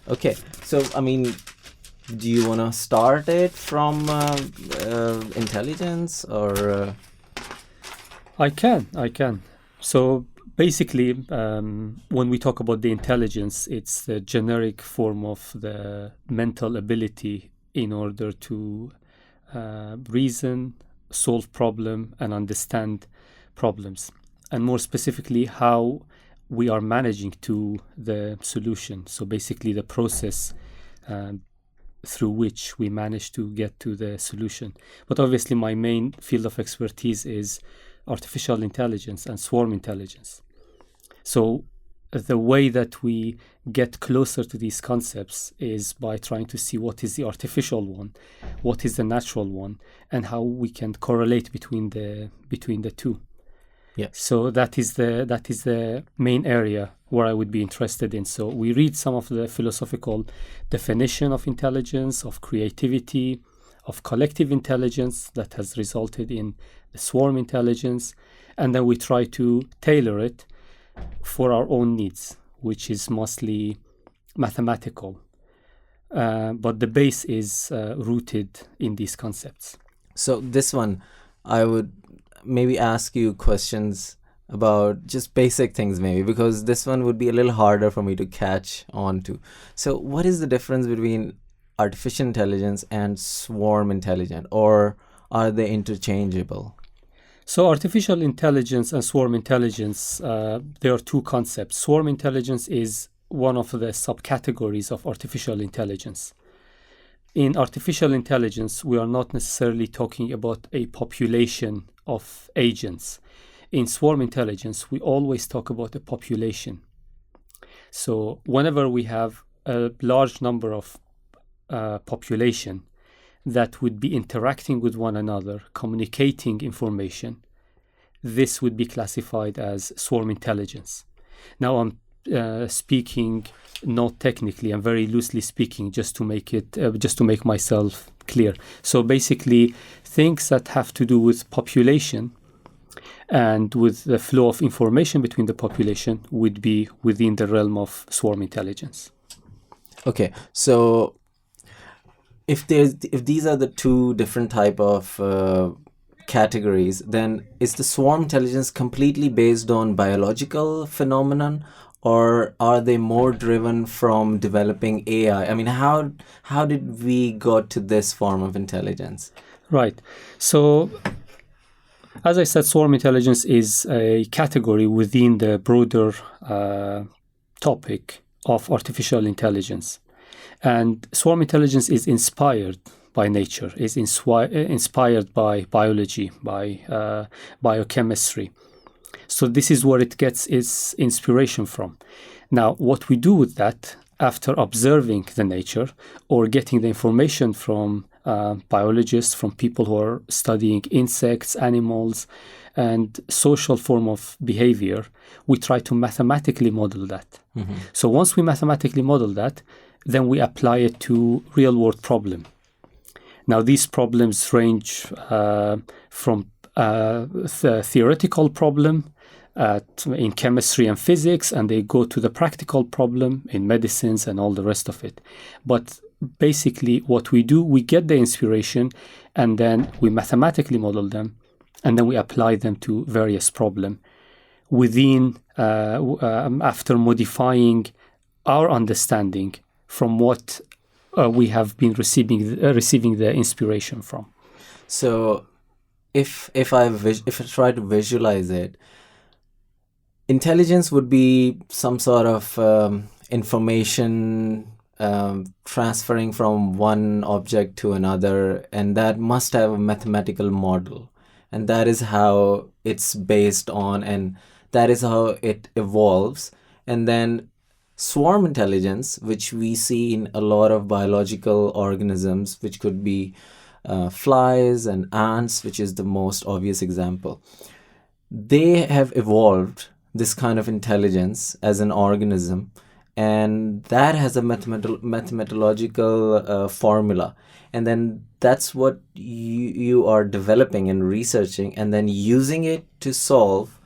Okay, so I mean, do you want to start it from intelligence or? I can. So basically, when we talk about the intelligence, it's the generic form of the mental ability in order to reason, solve problem, and understand problems, and more specifically, how we are managing to the solution. So basically, the process um, through which we manage to get to the solution. But obviously, my main field of expertise is artificial intelligence and swarm intelligence. So the way that we get closer to these concepts is by trying to see what is the artificial one, what is the natural one, and how we can correlate between the two. Yes. So that is the main area where I would be interested in. So we read some of the philosophical definition of intelligence, of creativity, of collective intelligence that has resulted in the swarm intelligence, and then we try to tailor it for our own needs, which is mostly mathematical. But the base is rooted in these concepts. So this one, I would maybe ask you questions about just basic things maybe, because this one would be a little harder for me to catch on to. So what is the difference between artificial intelligence and swarm intelligence, or are they interchangeable? So artificial intelligence and swarm intelligence, there are two concepts. Swarm intelligence is one of the subcategories of artificial intelligence. In artificial intelligence, we are not necessarily talking about a population of agents. In swarm intelligence, we always talk about a population. So whenever we have a large number of population that would be interacting with one another, communicating information, this would be classified as swarm intelligence. Now I'm speaking not technically, I'm very loosely speaking, just to make myself clear. So basically, things that have to do with population and with the flow of information between the population would be within the realm of swarm intelligence. Okay, so if these are the two different type of categories, then is the swarm intelligence completely based on biological phenomenon, or are they more driven from developing AI? I mean, how did we got to this form of intelligence? Right. So, as I said, swarm intelligence is a category within the broader topic of artificial intelligence. And swarm intelligence is inspired by nature, is inspired by biology, by biochemistry. So this is where it gets its inspiration from. Now, what we do with that after observing the nature or getting the information from biologists, from people who are studying insects, animals, and social form of behavior, we try to mathematically model that. Mm-hmm. So once we mathematically model that, then we apply it to real-world problem. Now, these problems range from theoretical problem in chemistry and physics, and they go to the practical problem in medicines and all the rest of it. But basically, what we do, we get the inspiration, and then we mathematically model them, and then we apply them to various problems within, after modifying our understanding from what we have been receiving the inspiration from. So, if I try to visualize it, intelligence would be some sort of information transferring from one object to another, and that must have a mathematical model, and that is how it's based on, and that is how it evolves. And then swarm intelligence, which we see in a lot of biological organisms, which could be flies and ants, which is the most obvious example. They have evolved this kind of intelligence as an organism, and that has a mathematical formula, and then that's what you are developing and researching, and then using it to solve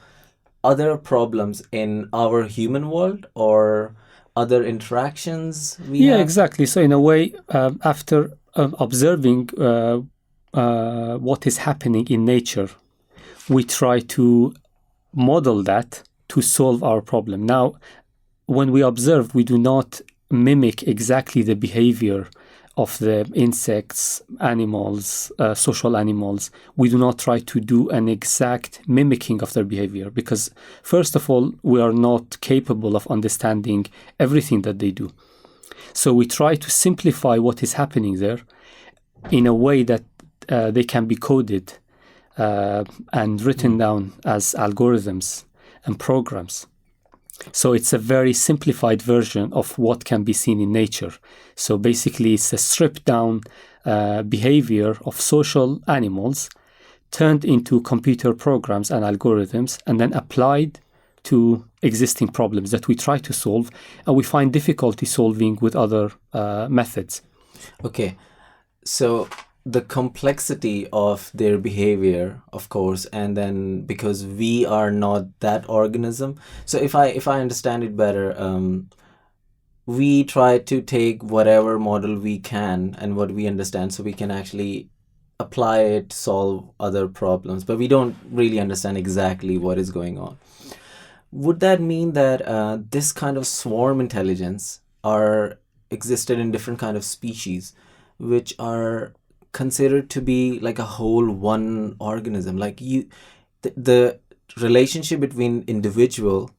other problems in our human world, or other interactions we Yeah, have? exactly. So in a way, after observing what is happening in nature, we try to model that to solve our problem. Now, when we observe, we do not mimic exactly the behavior of the insects, animals, social animals. We do not try to do an exact mimicking of their behavior because, first of all, we are not capable of understanding everything that they do. So we try to simplify what is happening there in a way that they can be coded and written down as algorithms and programs. So it's a very simplified version of what can be seen in nature. So basically, it's a stripped down behavior of social animals turned into computer programs and algorithms and then applied to existing problems that we try to solve and we find difficulty solving with other methods. Okay, so the complexity of their behavior, of course, and then because we are not that organism. So if I understand it better, we try to take whatever model we can and what we understand, so we can actually apply it to solve other problems, but we don't really understand exactly what is going on. Would that mean that this kind of swarm intelligence are existed in different kind of species, which are considered to be like a whole one organism? Like the relationship between individual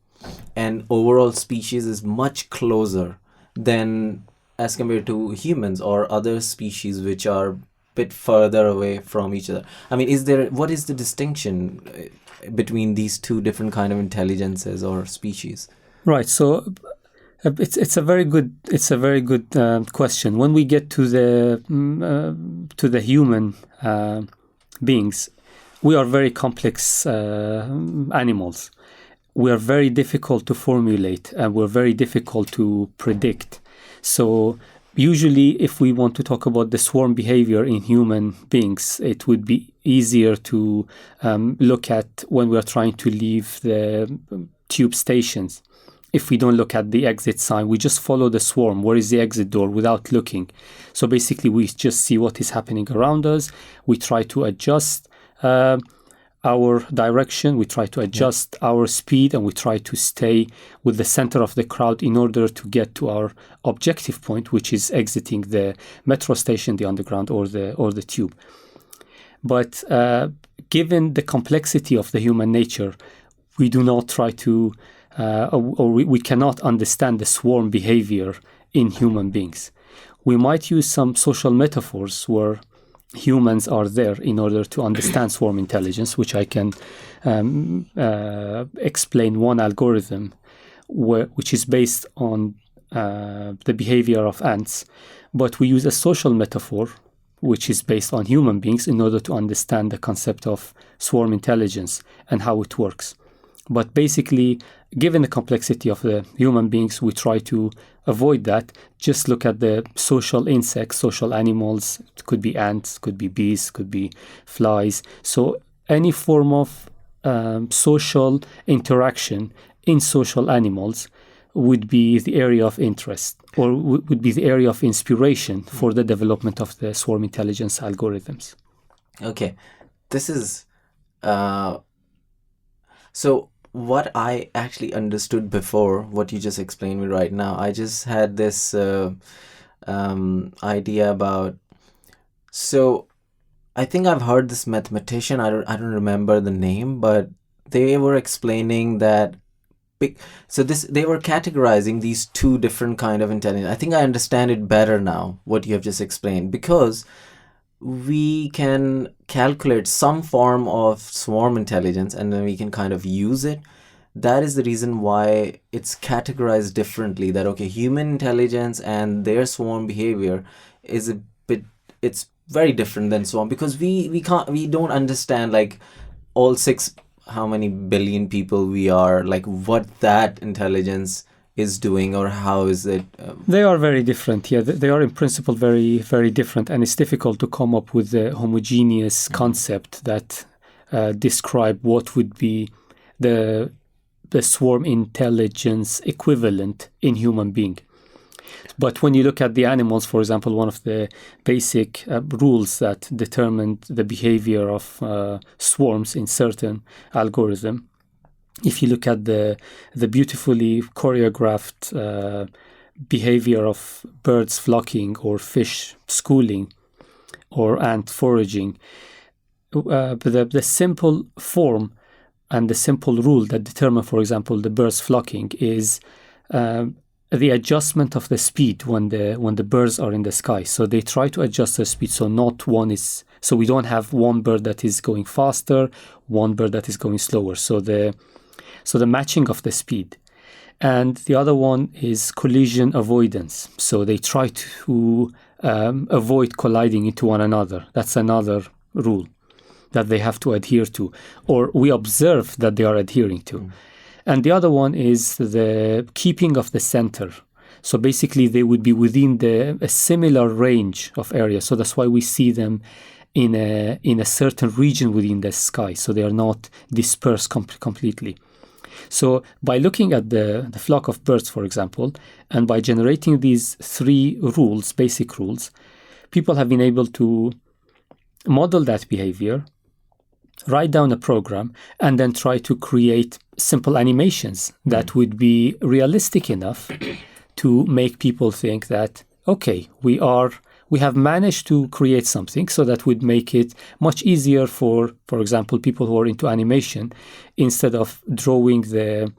and overall species is much closer than as compared to humans or other species which are a bit further away from each other. I mean, what is the distinction between these two different kind of intelligences or species? Right. So it's a very good question. When we get to the human beings, we are very complex animals. We are very difficult to formulate and we're very difficult to predict. So usually, if we want to talk about the swarm behavior in human beings, it would be easier to look at when we are trying to leave the tube stations. If we don't look at the exit sign, we just follow the swarm. Where is the exit door without looking? So basically, we just see what is happening around us. We try to adjust our direction. We try to adjust our speed, and we try to stay with the center of the crowd in order to get to our objective point, which is exiting the metro station, the underground, or the tube. But given the complexity of the human nature, we do not try to or we cannot understand the swarm behavior in human beings. We might use some social metaphors where humans are there in order to understand swarm intelligence, which I can explain one algorithm which is based on the behavior of ants. But we use a social metaphor which is based on human beings in order to understand the concept of swarm intelligence and how it works. But basically, given the complexity of the human beings, we try to avoid that. Just look at the social insects, social animals. It could be ants, could be bees, could be flies. So any form of social interaction in social animals would be the area of interest or would be the area of inspiration for the development of the swarm intelligence algorithms. Okay, this is so what I actually understood before, what you just explained me right now, I just had this idea about. So I think I've heard this mathematician. I don't remember the name, but they were explaining that. So they were categorizing these two different kind of intelligence. I think I understand it better now, what you have just explained, because we can calculate some form of swarm intelligence and then we can kind of use it. That is the reason why it's categorized differently, that okay, human intelligence and their swarm behavior is a bit, it's very different than swarm, because we don't understand like all how many billion people we are, like what that intelligence is doing or how is it. They are very different. Yeah, they are in principle very, very different, and it's difficult to come up with a homogeneous concept that describe what would be the the swarm intelligence equivalent in human being. But when you look at the animals, for example, one of the basic rules that determined the behavior of swarms in certain algorithm, if you look at the beautifully choreographed behavior of birds flocking or fish schooling or ant foraging, the simple form and the simple rule that determine, for example, the birds flocking is the adjustment of the speed when the birds are in the sky. So they try to adjust their speed so we don't have one bird that is going faster, one bird that is going slower. So the matching of the speed. And the other one is collision avoidance. So they try to avoid colliding into one another. That's another rule that they have to adhere to, or we observe that they are adhering to. And the other one is the keeping of the center. So basically they would be within a similar range of area. So that's why we see them in a certain region within the sky. So they are not dispersed completely. So by looking at the flock of birds, for example, and by generating these three rules, basic rules, people have been able to model that behavior, write down a program, and then try to create simple animations that would be realistic enough to make people think that, okay, we have managed to create something so that would make it much easier for example, people who are into animation, instead of drawing the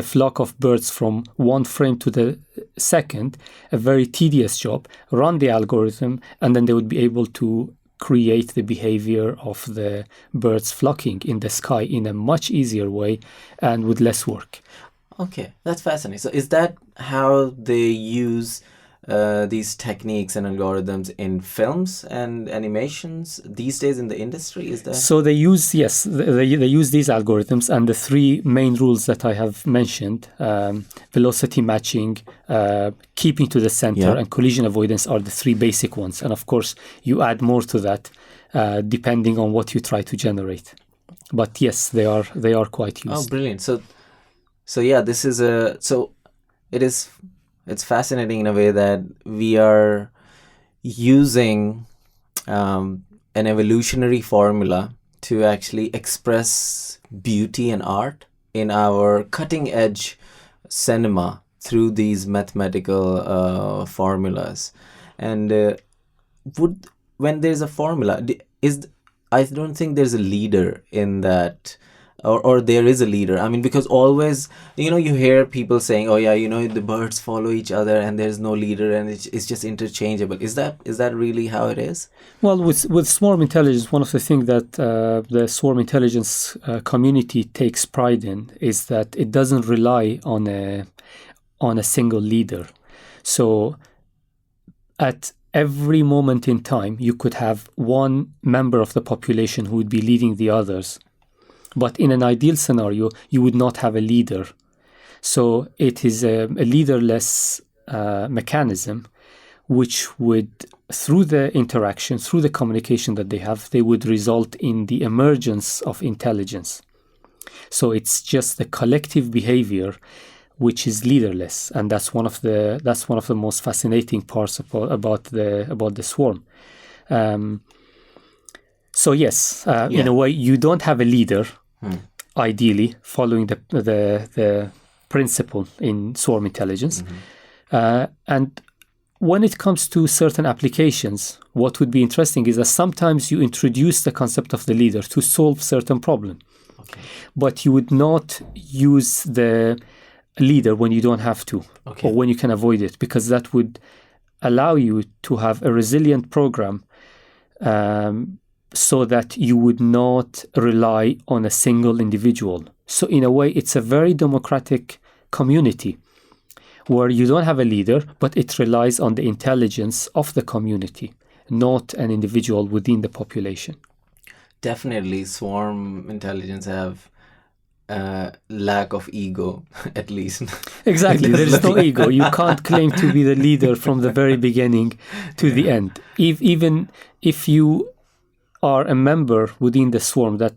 flock of birds from one frame to the second, a very tedious job, run the algorithm, and then they would be able to create the behavior of the birds flocking in the sky in a much easier way and with less work. Okay, that's fascinating. So is that how they use these techniques and algorithms in films and animations these days in the industry? Is that so? They use these algorithms, and the three main rules that I have mentioned: velocity matching, keeping to the center, and collision avoidance are the three basic ones. And of course, you add more to that depending on what you try to generate. But yes, they are quite used. Oh, brilliant! So yeah, this is it's fascinating in a way that we are using an evolutionary formula to actually express beauty and art in our cutting edge cinema through these mathematical formulas. And when there's a formula, I don't think there's a leader in that. Or there is a leader. I mean, because always, you hear people saying, oh yeah, the birds follow each other and there's no leader and it's just interchangeable. Is that really how it is? Well, with swarm intelligence, one of the things that the swarm intelligence community takes pride in is that it doesn't rely on a single leader. So at every moment in time, you could have one member of the population who would be leading the others. But in an ideal scenario, you would not have a leader. So it is a leaderless mechanism, which would, through the interaction, through the communication that they would result in the emergence of intelligence. So it's just the collective behavior which is leaderless, and that's one of the most fascinating parts about the swarm. So yes, in a way, you don't have a leader. Ideally, following the principle in swarm intelligence. And when it comes to certain applications, what would be interesting is that sometimes you introduce the concept of the leader to solve certain problem. Okay. But you would not use the leader when you don't have to, or when you can avoid it, because that would allow you to have a resilient program so that you would not rely on a single individual. So in a way, it's a very democratic community where you don't have a leader, but it relies on the intelligence of the community, not an individual within the population. Definitely, swarm intelligence have lack of ego, at least. Exactly, there is no ego. You can't claim to be the leader from the very beginning to the end. Even if you are a member within the swarm that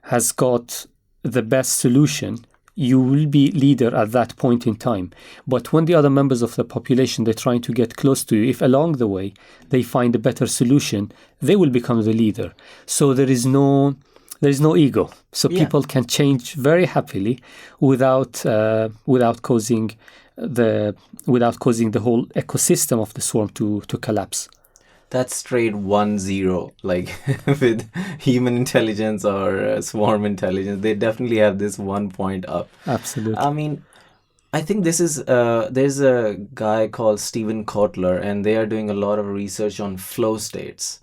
has got the best solution, you will be leader at that point in time. But when the other members of the population, they're trying to get close to you, if along the way they find a better solution, they will become the leader. So there is no ego. So people can change very happily without causing the whole ecosystem of the swarm to collapse. That's straight 1-0, like with human intelligence or swarm intelligence. They definitely have this 1 point up. Absolutely. I mean, I think this is, there's a guy called Stephen Kotler, and they are doing a lot of research on flow states.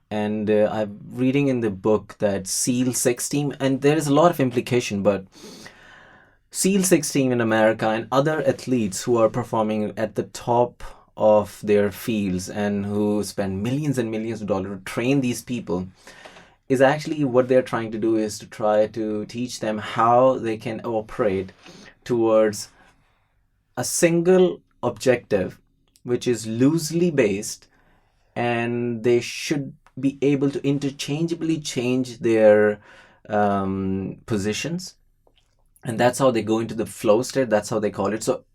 And I'm reading in the book that SEAL 6 team, and there is a lot of implication, but SEAL 6 team in America and other athletes who are performing at the top of their fields and who spend millions and millions of dollars to train these people, is actually what they're trying to do is to try to teach them how they can operate towards a single objective, which is loosely based, and they should be able to interchangeably change their positions. And that's how they go into the flow state. That's how they call it. So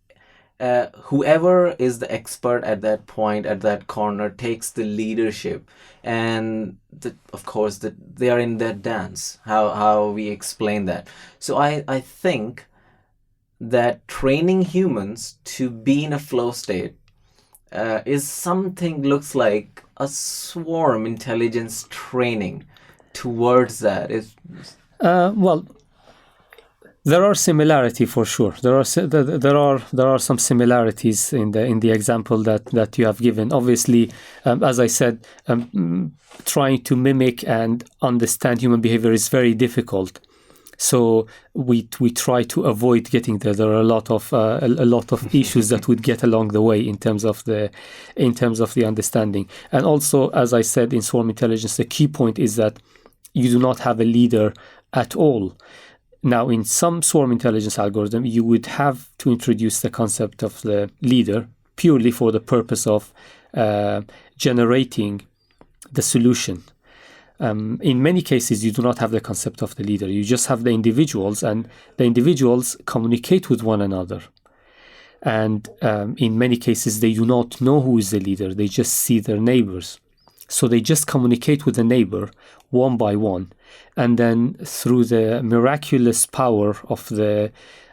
whoever is the expert at that point, at that corner, takes the leadership, and of course they are in that dance. How we explain that? So I think that training humans to be in a flow state is something looks like a swarm intelligence training towards that. Well, there are similarity for sure. There are some similarities in the example that you have given. Obviously, as I said, trying to mimic and understand human behavior is very difficult. So we try to avoid getting there. There are a lot of issues that would get along the way in terms of the understanding. And also, as I said, in swarm intelligence, the key point is that you do not have a leader at all. Now, in some swarm intelligence algorithm, you would have to introduce the concept of the leader purely for the purpose of generating the solution. In many cases, you do not have the concept of the leader. You just have the individuals, and the individuals communicate with one another. And in many cases, they do not know who is the leader. They just see their neighbors. So they just communicate with the neighbor one by one. And then through the miraculous power of the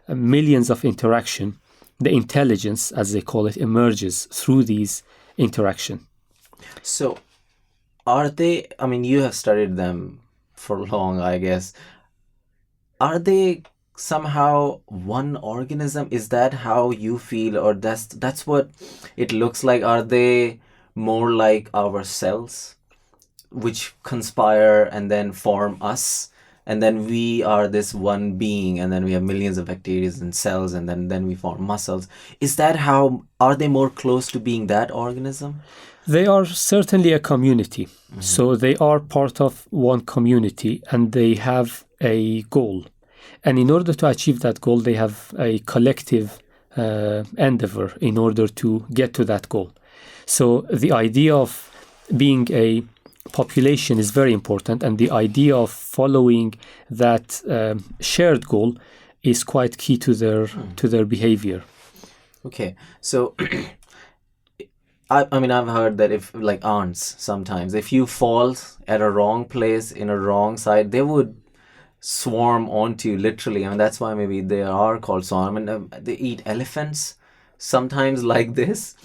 millions of interaction, the intelligence, as they call it, emerges through these interaction. So are they, I mean, you have studied them for long, I guess. Are they somehow one organism? Is that how you feel, or that's what it looks like? Are they more like our cells, which conspire and then form us, and then we are this one being, and then we have millions of bacteria and cells, and then we form muscles? Is that how, are they more close to being that organism? They are certainly a community. Mm-hmm. So they are part of one community, and they have a goal. And in order to achieve that goal, they have a collective endeavor in order to get to that goal. So the idea of being a population is very important, and the idea of following that shared goal is quite key to their behavior. Okay, so I mean, I've heard that if, like ants, sometimes if you fall at a wrong place in a wrong side, they would swarm onto you, literally. I mean, that's why maybe they are called swarm. And they eat elephants sometimes like this.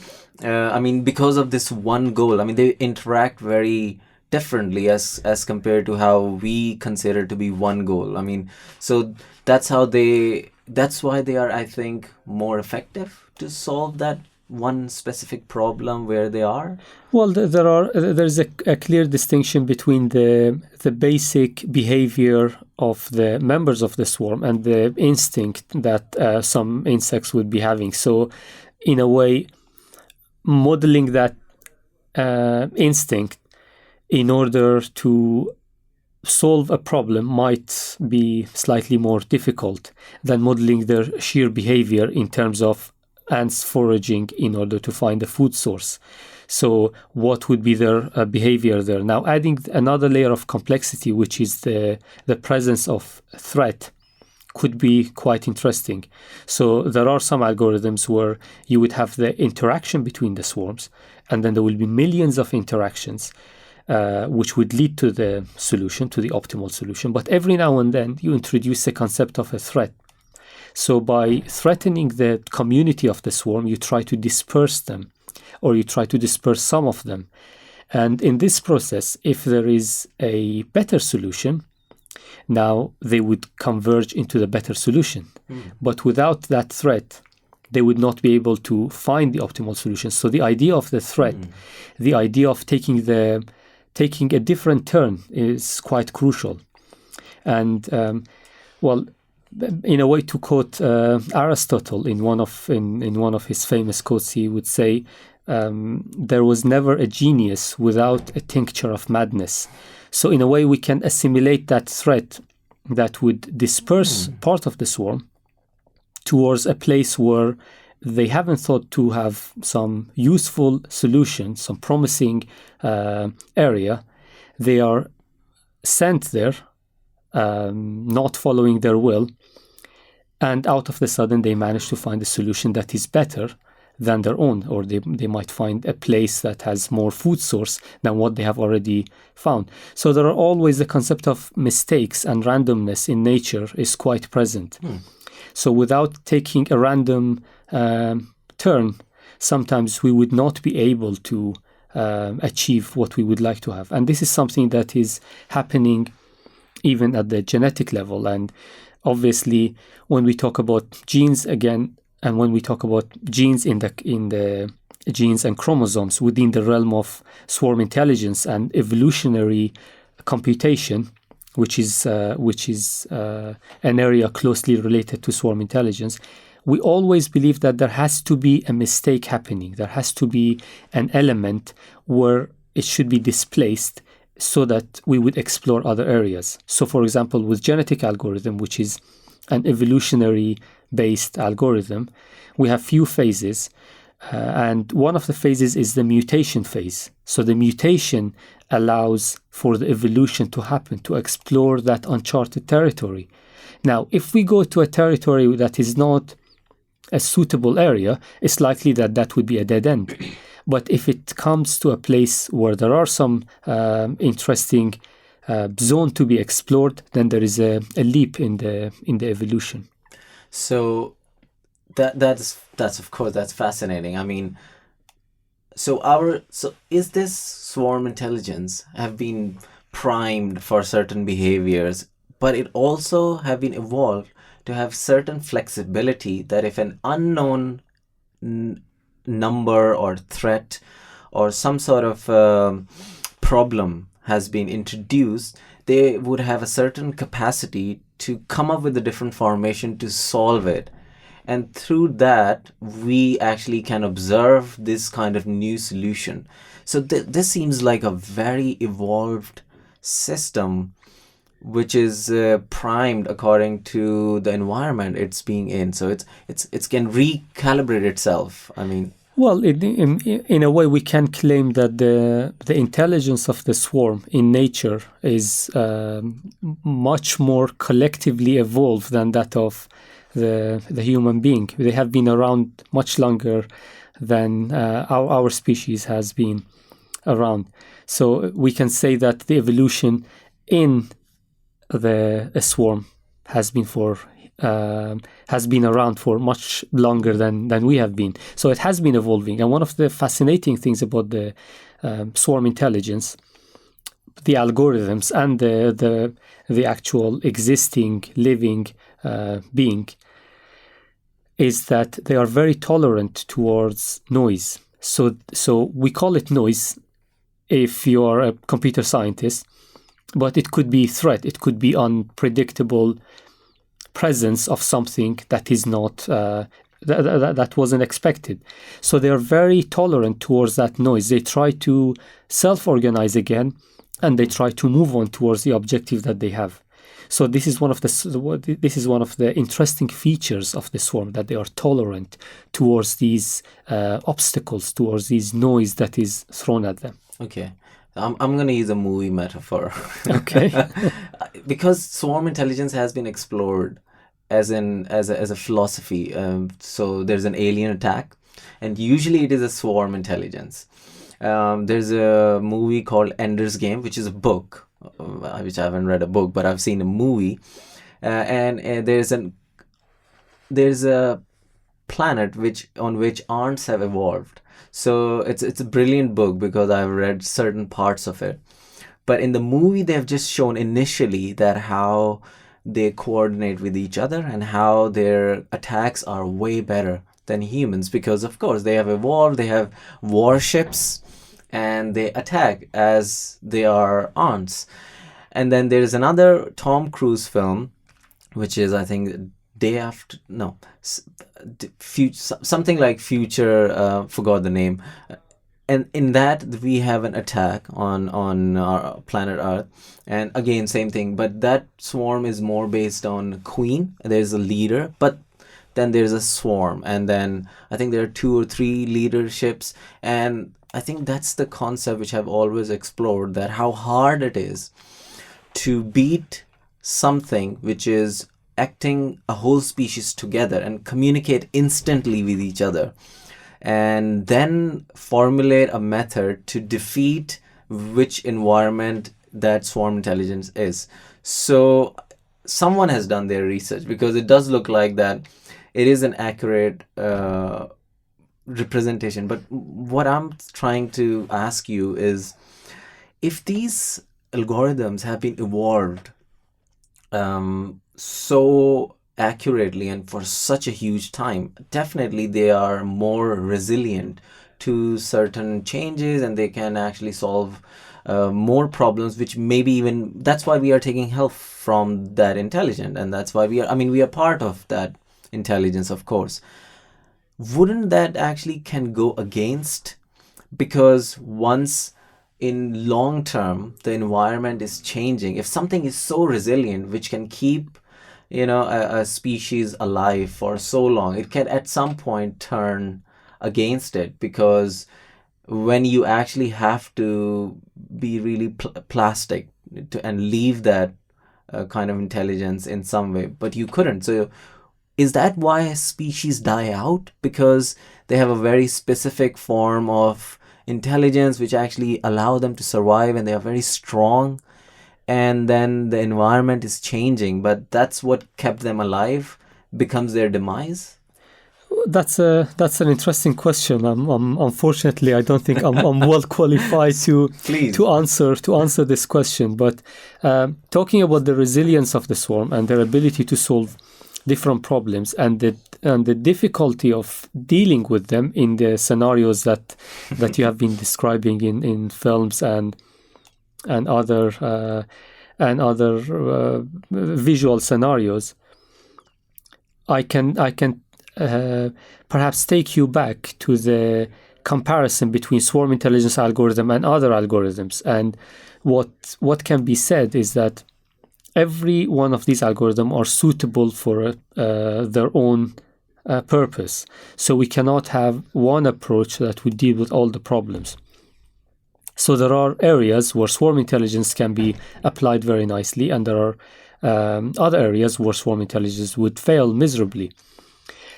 I mean, because of this one goal. I mean, they interact very differently as compared to how we consider to be one goal. I mean, so that's why they are, I think, more effective to solve that one specific problem where they are. Well, there's a clear distinction between the basic behavior of the members of the swarm and the instinct that some insects would be having. So in a way, modeling that instinct in order to solve a problem might be slightly more difficult than modeling their sheer behavior in terms of ants foraging in order to find a food source. So what would be their behavior there? Now, adding another layer of complexity, which is the presence of threat. could be quite interesting. So there are some algorithms where you would have the interaction between the swarms, and then there will be millions of interactions, which would lead to the solution, to the optimal solution. But every now and then you introduce the concept of a threat. So by threatening the community of the swarm, you try to disperse them, or you try to disperse some of them. And in this process, if there is a better solution, now they would converge into the better solution. But without that threat, they would not be able to find the optimal solution. So the idea of the threat, the idea of taking a different turn is quite crucial. And in a way, to quote Aristotle in one of his famous quotes, he would say, there was never a genius without a tincture of madness. So in a way, we can assimilate that threat that would disperse part of the swarm towards a place where they haven't thought to have some useful solution, some promising area. They are sent there, not following their will, and out of the sudden they manage to find a solution that is better than their own, or they might find a place that has more food source than what they have already found. So there are always the concept of mistakes, and randomness in nature is quite present. So without taking a random turn, sometimes we would not be able to achieve what we would like to have. And this is something that is happening even at the genetic level. And obviously, when we talk about genes again, and when we talk about genes in the genes and chromosomes within the realm of swarm intelligence and evolutionary computation, which is an area closely related to swarm intelligence, we always believe that there has to be a mistake happening. There has to be an element where it should be displaced so that we would explore other areas. So, for example, with genetic algorithm, which is an evolutionary-based algorithm, we have few phases, and one of the phases is the mutation phase. So the mutation allows for the evolution to happen, to explore that uncharted territory. Now, if we go to a territory that is not a suitable area, it's likely that that would be a dead end. But if it comes to a place where there are some interesting zone to be explored, then there is a leap in the evolution. So that's of course that's fascinating. I mean, so is this swarm intelligence have been primed for certain behaviors, but it also have been evolved to have certain flexibility that if an unknown number or threat or some sort of problem has been introduced, they would have a certain capacity to come up with a different formation to solve it. And through that, we actually can observe this kind of new solution. So this seems like a very evolved system, which is primed according to the environment it's being in. So it can recalibrate itself. I mean, well, in a way, we can claim that the intelligence of the swarm in nature is much more collectively evolved than that of the human being. They have been around much longer than our species has been around. So we can say that the evolution in a swarm has been around for much longer than we have been. So it has been evolving. And one of the fascinating things about the swarm intelligence, the algorithms and the actual existing living being, is that they are very tolerant towards noise. So we call it noise if you are a computer scientist, but it could be threat, it could be unpredictable presence of something that is not that wasn't expected. So they are very tolerant towards that noise. They try to self-organize again, and they try to move on towards the objective that they have. So this is one of the interesting features of the swarm, that they are tolerant towards these obstacles, towards these noise that is thrown at them. Okay. I'm going to use a movie metaphor. Okay. Because swarm intelligence has been explored as a philosophy. So there's an alien attack, and usually it is a swarm intelligence. There's a movie called Ender's Game, which is a book, which I haven't read a book, but I've seen a movie. And there's a planet on which ants have evolved. So it's a brilliant book because I've read certain parts of it. But in the movie, they've just shown initially that how they coordinate with each other and how their attacks are way better than humans, because of course they have evolved, they have warships, and they attack as they are ants. And then there's another Tom Cruise film, which is, I think, Day After, no, something like Future, forgot the name. And in that, we have an attack on our planet Earth, and again, same thing. But that swarm is more based on queen. There's a leader, but then there's a swarm, and then I think there are 2 or 3 leaderships, and I think that's the concept which I've always explored, that how hard it is to beat something which is acting a whole species together and communicate instantly with each other, and then formulate a method to defeat which environment that swarm intelligence is. So someone has done their research, because it does look like that it is an accurate representation. But what I'm trying to ask you is, if these algorithms have been evolved so accurately and for such a huge time, definitely they are more resilient to certain changes, and they can actually solve more problems, which maybe even that's why we are taking help from that intelligence, and that's why we are part of that intelligence, of course. Wouldn't that actually can go against, because once in long term the environment is changing, if something is so resilient which can keep a species alive for so long, it can at some point turn against it, because when you actually have to be really plastic and leave that kind of intelligence in some way, but you couldn't. So is that why species die out? Because they have a very specific form of intelligence which actually allow them to survive, and they are very strong, and then the environment is changing, but that's what kept them alive becomes their demise? That's an interesting question. Unfortunately, I don't think I'm well qualified to Please. to answer this question. But talking about the resilience of the swarm and their ability to solve different problems, and the difficulty of dealing with them in the scenarios that you have been describing in films and other visual scenarios, I can perhaps take you back to the comparison between swarm intelligence algorithm and other algorithms. And what can be said is that every one of these algorithms are suitable for their own purpose. So we cannot have one approach that would deal with all the problems. So there are areas where swarm intelligence can be applied very nicely, and there are other areas where swarm intelligence would fail miserably.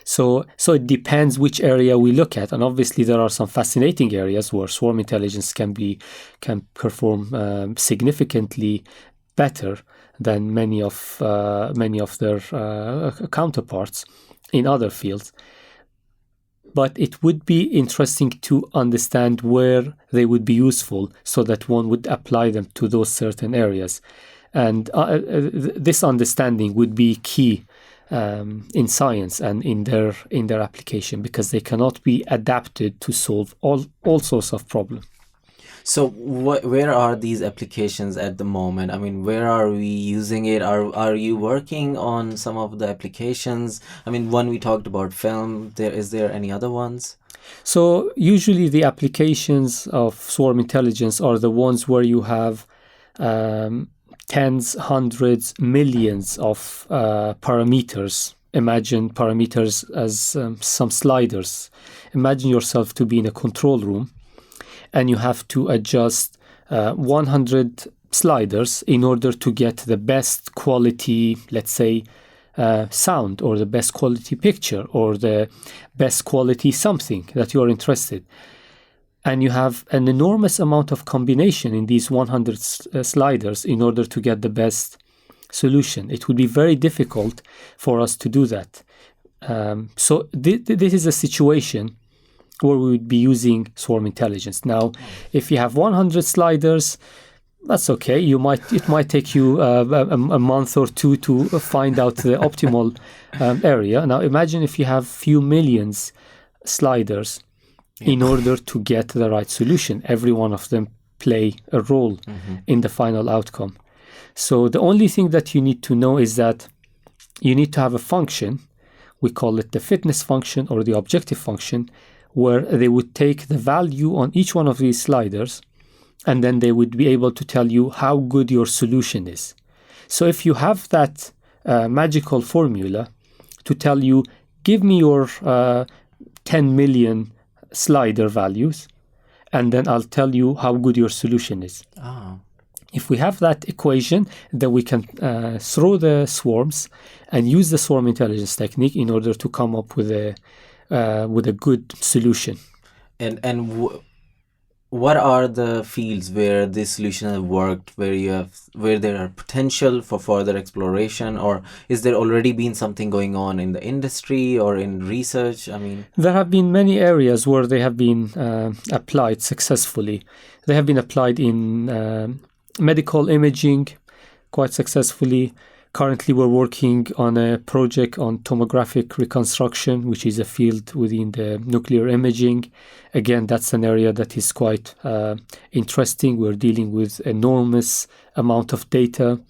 So it depends which area we look at, and obviously there are some fascinating areas where swarm intelligence can perform significantly better than many of their counterparts in other fields. But it would be interesting to understand where they would be useful, so that one would apply them to those certain areas. And this understanding would be key in science and in their application, because they cannot be adapted to solve all sorts of problems. So where are these applications at the moment? I mean, where are we using it? Are you working on some of the applications? I mean, one we talked about film. Is there any other ones? So usually the applications of swarm intelligence are the ones where you have tens, hundreds, millions of parameters. Imagine parameters as some sliders. Imagine yourself to be in a control room, and you have to adjust 100 sliders in order to get the best quality, let's say, sound or the best quality picture or the best quality something that you're interested. And you have an enormous amount of combination in these 100 sliders in order to get the best solution. It would be very difficult for us to do that. So this is a situation where we would be using swarm intelligence. Now, if you have 100 sliders, that's okay. It might take you a month or two to find out the optimal area. Now, imagine if you have few millions sliders in order to get the right solution. Every one of them play a role in the final outcome. So the only thing that you need to know is that you need to have a function. We call it the fitness function or the objective function, where they would take the value on each one of these sliders, and then they would be able to tell you how good your solution is. So if you have that magical formula to tell you, give me your 10 million slider values, and then I'll tell you how good your solution is. If we have that equation, then we can throw the swarms and use the swarm intelligence technique in order to come up with a good solution. What are the fields where this solution has worked, where there are potential for further exploration, or is there already been something going on in the industry or in research? I mean, there have been many areas where they have been applied successfully. They have been applied in medical imaging quite successfully. Currently, we're working on a project on tomographic reconstruction, which is a field within the nuclear imaging. Again, that's an area that is quite interesting. We're dealing with enormous amount of data,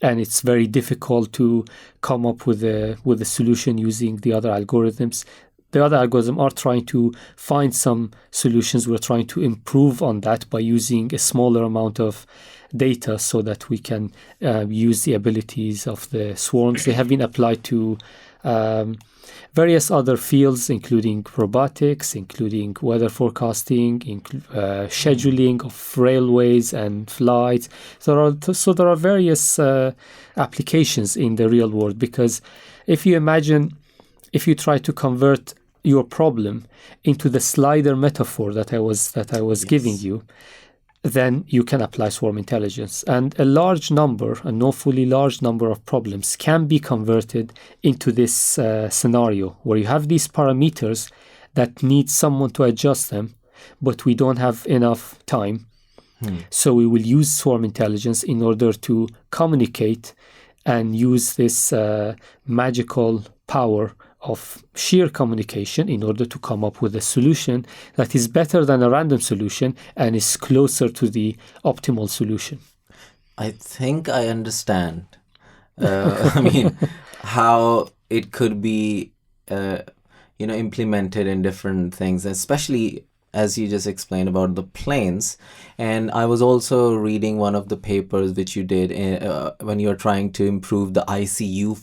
and it's very difficult to come up with a solution using the other algorithms. The other algorithms are trying to find some solutions. We're trying to improve on that by using a smaller amount of data so that we can use the abilities of the swarms. They have been applied to various other fields, including robotics, including weather forecasting, scheduling of railways and flights. So there are various applications in the real world, because if you try to convert your problem into the slider metaphor that I was giving you, then you can apply swarm intelligence. And an awfully large number of problems can be converted into this scenario where you have these parameters that need someone to adjust them, but we don't have enough time. So we will use swarm intelligence in order to communicate and use this magical power of sheer communication in order to come up with a solution that is better than a random solution and is closer to the optimal solution. I think I understand. I mean, how it could be, implemented in different things, especially as you just explained about the planes. And I was also reading one of the papers which you did when you're trying to improve the ICU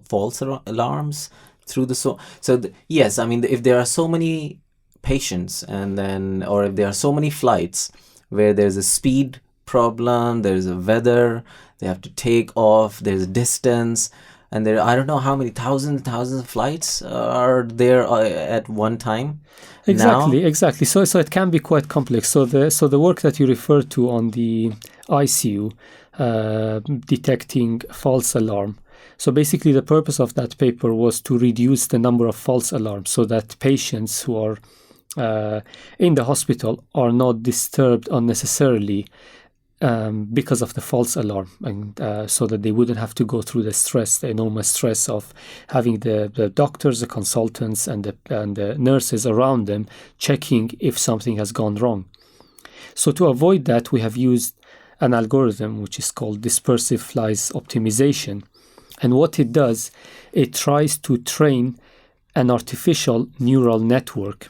false alarms through the yes, I mean, if there are so many patients or if there are so many flights where there's a speed problem, there's a weather, they have to take off, there's a distance, and I don't know how many thousands of flights are there at one time. Exactly. So it can be quite complex. So the work that you referred to on the ICU, detecting false alarm. So basically, the purpose of that paper was to reduce the number of false alarms so that patients who are in the hospital are not disturbed unnecessarily because of the false alarm, and so that they wouldn't have to go through the enormous stress of having the doctors, the consultants, and the nurses around them checking if something has gone wrong. So to avoid that, we have used an algorithm which is called dispersive flies optimization. And what it does, it tries to train an artificial neural network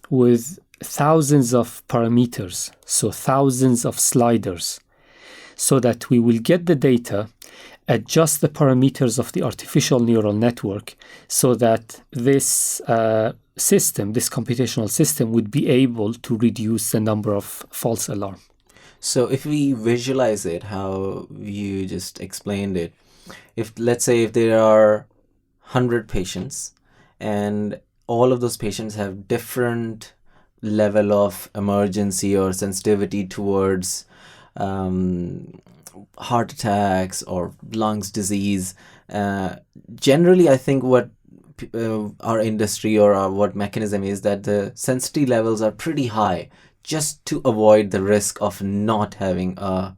with thousands of parameters, so thousands of sliders, so that we will get the data, adjust the parameters of the artificial neural network, so that this computational system would be able to reduce the number of false alarm. So if we visualize it, how you just explained it, let's say if there are 100 patients, and all of those patients have different level of emergency or sensitivity towards heart attacks or lungs disease. Generally, I think what our industry or what mechanism is that the sensitivity levels are pretty high just to avoid the risk of not having a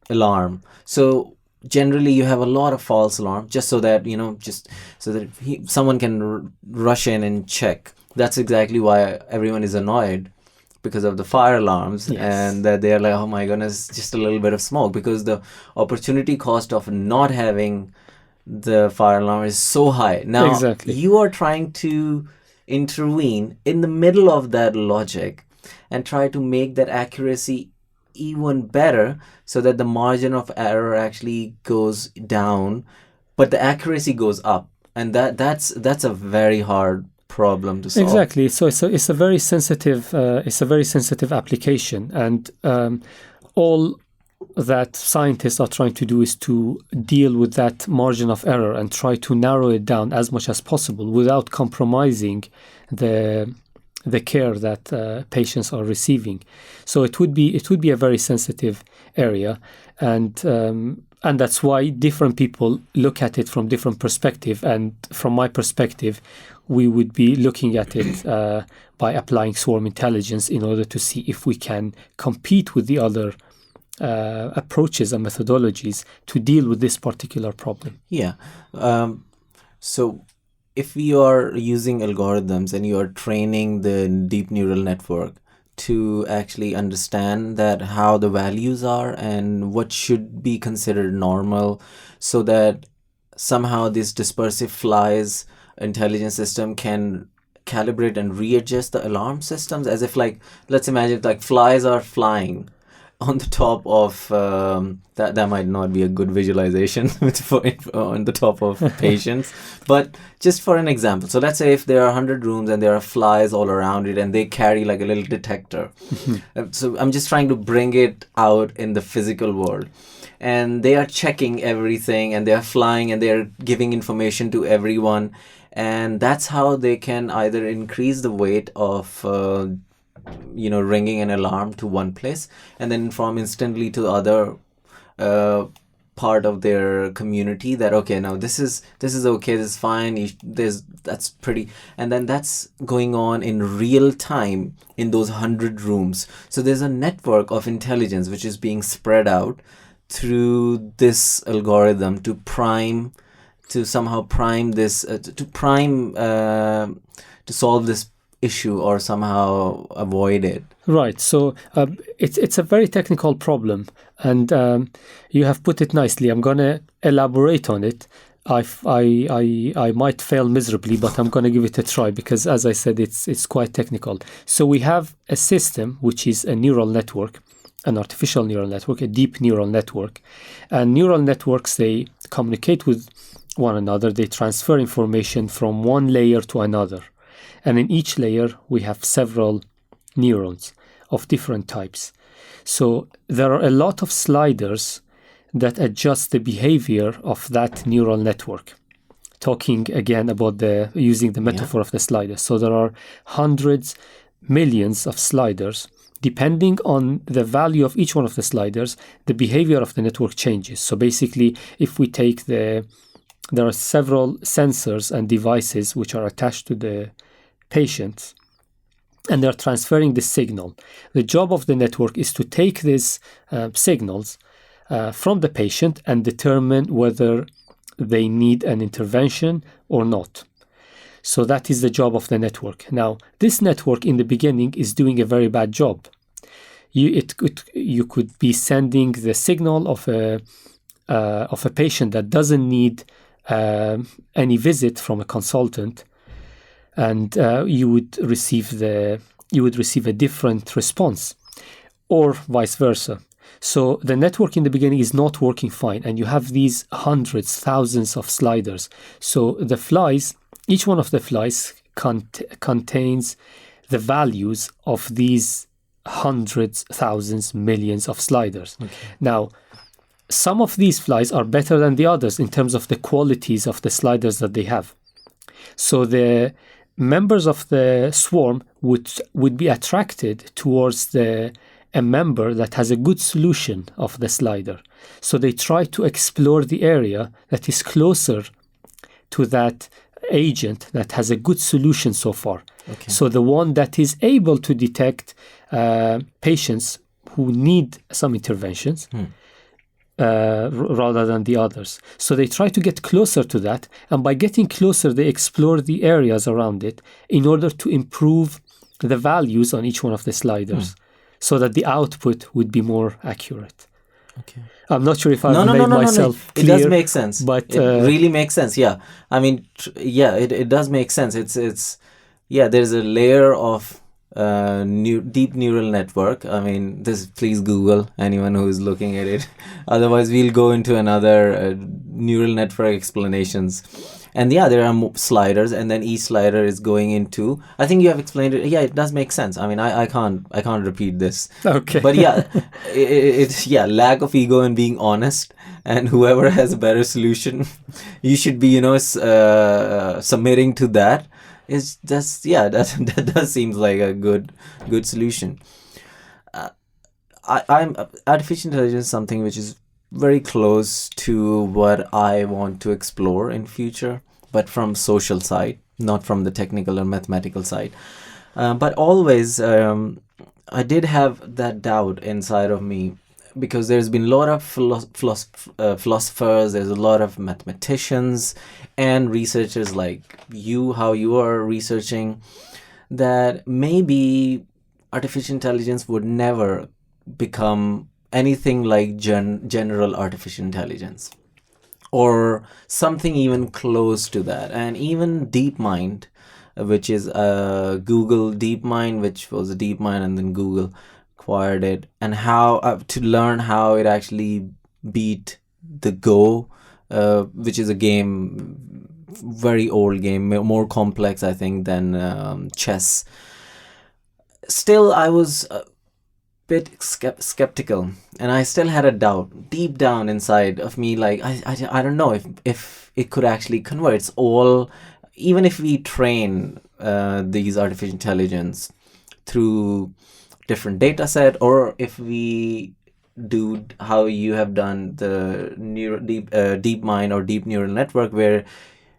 alarm. So generally you have a lot of false alarm just so that just so that someone can rush in and check. That's exactly why everyone is annoyed because of the fire alarms. Yes. And that they're like, oh my goodness, just a little bit of smoke, because the opportunity cost of not having the fire alarm is so high. Now Exactly. you are trying to intervene in the middle of that logic and try to make that accuracy even better so that the margin of error actually goes down, but the accuracy goes up. And that's a very hard problem to solve. Exactly. So it's a very sensitive application, and all that scientists are trying to do is to deal with that margin of error and try to narrow it down as much as possible without compromising the care that patients are receiving. So it would be a very sensitive area, and that's why different people look at it from different perspective. And from my perspective, we would be looking at it by applying swarm intelligence in order to see if we can compete with the other approaches and methodologies to deal with this particular problem. Yeah. So if you are using algorithms and you are training the deep neural network to actually understand that how the values are and what should be considered normal, so that somehow this dispersive flies intelligence system can calibrate and readjust the alarm systems, as if, like, let's imagine like flies are flying on the top of that might not be a good visualization on the top of patients, but just for an example. So let's say if there are 100 rooms and there are flies all around it and they carry like a little detector. So I'm just trying to bring it out in the physical world, and they are checking everything and they are flying and they are giving information to everyone, and that's how they can either increase the weight of ringing an alarm to one place and then inform instantly to the other part of their community that, okay, now this is okay, this is fine, that's pretty, and then that's going on in real time in those 100 rooms. So there's a network of intelligence which is being spread out through this algorithm to somehow prime this to solve this issue or somehow avoid it. Right. So it's a very technical problem, and you have put it nicely. I'm going to elaborate on it. I might fail miserably, but I'm going to give it a try because, as I said, it's quite technical. So we have a system which is a neural network, an artificial neural network, a deep neural network, and neural networks, they communicate with one another. They transfer information from one layer to another. And in each layer, we have several neurons of different types. So there are a lot of sliders that adjust the behavior of that neural network. Talking again about using the metaphor of the sliders. So there are hundreds, millions of sliders. Depending on the value of each one of the sliders, the behavior of the network changes. So basically, if we take there are several sensors and devices which are attached to the patients, and they're transferring the signal. The job of the network is to take these signals from the patient and determine whether they need an intervention or not. So that is the job of the network. Now, this network in the beginning is doing a very bad job. You could be sending the signal of a patient that doesn't need any visit from a consultant, and you would receive a different response, or vice versa. So the network in the beginning is not working fine, and you have these hundreds, thousands of sliders. So the flies, each one of the flies contains the values of these hundreds, thousands, millions of sliders. Okay. Now, some of these flies are better than the others in terms of the qualities of the sliders that they have. So the members of the swarm would be attracted towards a member that has a good solution of the slider. So they try to explore the area that is closer to that agent that has a good solution so far. Okay. So the one that is able to detect patients who need some interventions rather than the others. So they try to get closer to that, and by getting closer, they explore the areas around it in order to improve the values on each one of the sliders so that the output would be more accurate. Okay. I'm not sure if I've No. made myself It clear. does make sense. But it really makes sense. Yeah. I mean, it does make sense. It's there's a layer of deep neural network. I mean, please Google anyone who is looking at it. Otherwise, we'll go into another neural network explanations. And there are sliders, and then each slider is going into. I think you have explained it. Yeah, it does make sense. I mean, I can't repeat this. Okay. But it's lack of ego and being honest. And whoever has a better solution, you should be submitting to that. It's just that does seems like a good solution. I'm artificial intelligence is something which is very close to what I want to explore in future, but from social side, not from the technical or mathematical side. But always, I did have that doubt inside of me, because there's been a lot of philosophers, there's a lot of mathematicians and researchers like how you are researching, that maybe artificial intelligence would never become anything like general artificial intelligence, or something even close to that. And even DeepMind, which is Google DeepMind, which was a DeepMind and then Google acquired it, and how to learn how it actually beat the Go, which is a game, very old game, more complex I think than chess. Still, I was bit skeptical, and I still had a doubt deep down inside of me, like I don't know if it could actually convert. It's all, even if we train these artificial intelligence through different data set, or if we do how you have done the deep mind or deep neural network, where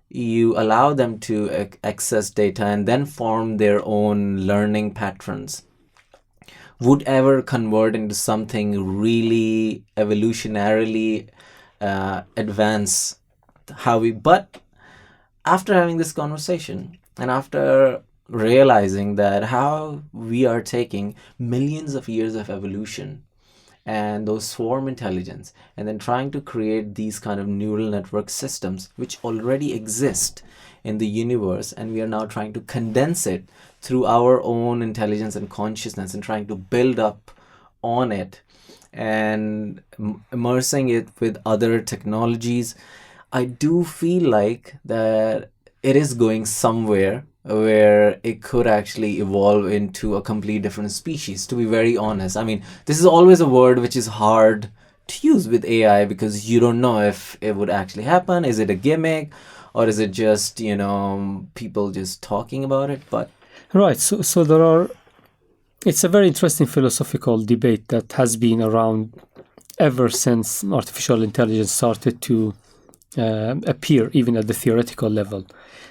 you allow them to access data and then form their own learning patterns, would ever convert into something really evolutionarily advanced. But after having this conversation, and after realizing that how we are taking millions of years of evolution and those swarm intelligence, and then trying to create these kind of neural network systems which already exist in the universe, and we are now trying to condense it through our own intelligence and consciousness, and trying to build up on it and immersing it with other technologies, I do feel like that it is going somewhere where it could actually evolve into a completely different species, to be very honest. I mean, this is always a word which is hard to use with AI, because you don't know if it would actually happen. Is it a gimmick, or is it just, people just talking about it? But right, so there are, it's a very interesting philosophical debate that has been around ever since artificial intelligence started to appear, even at the theoretical level.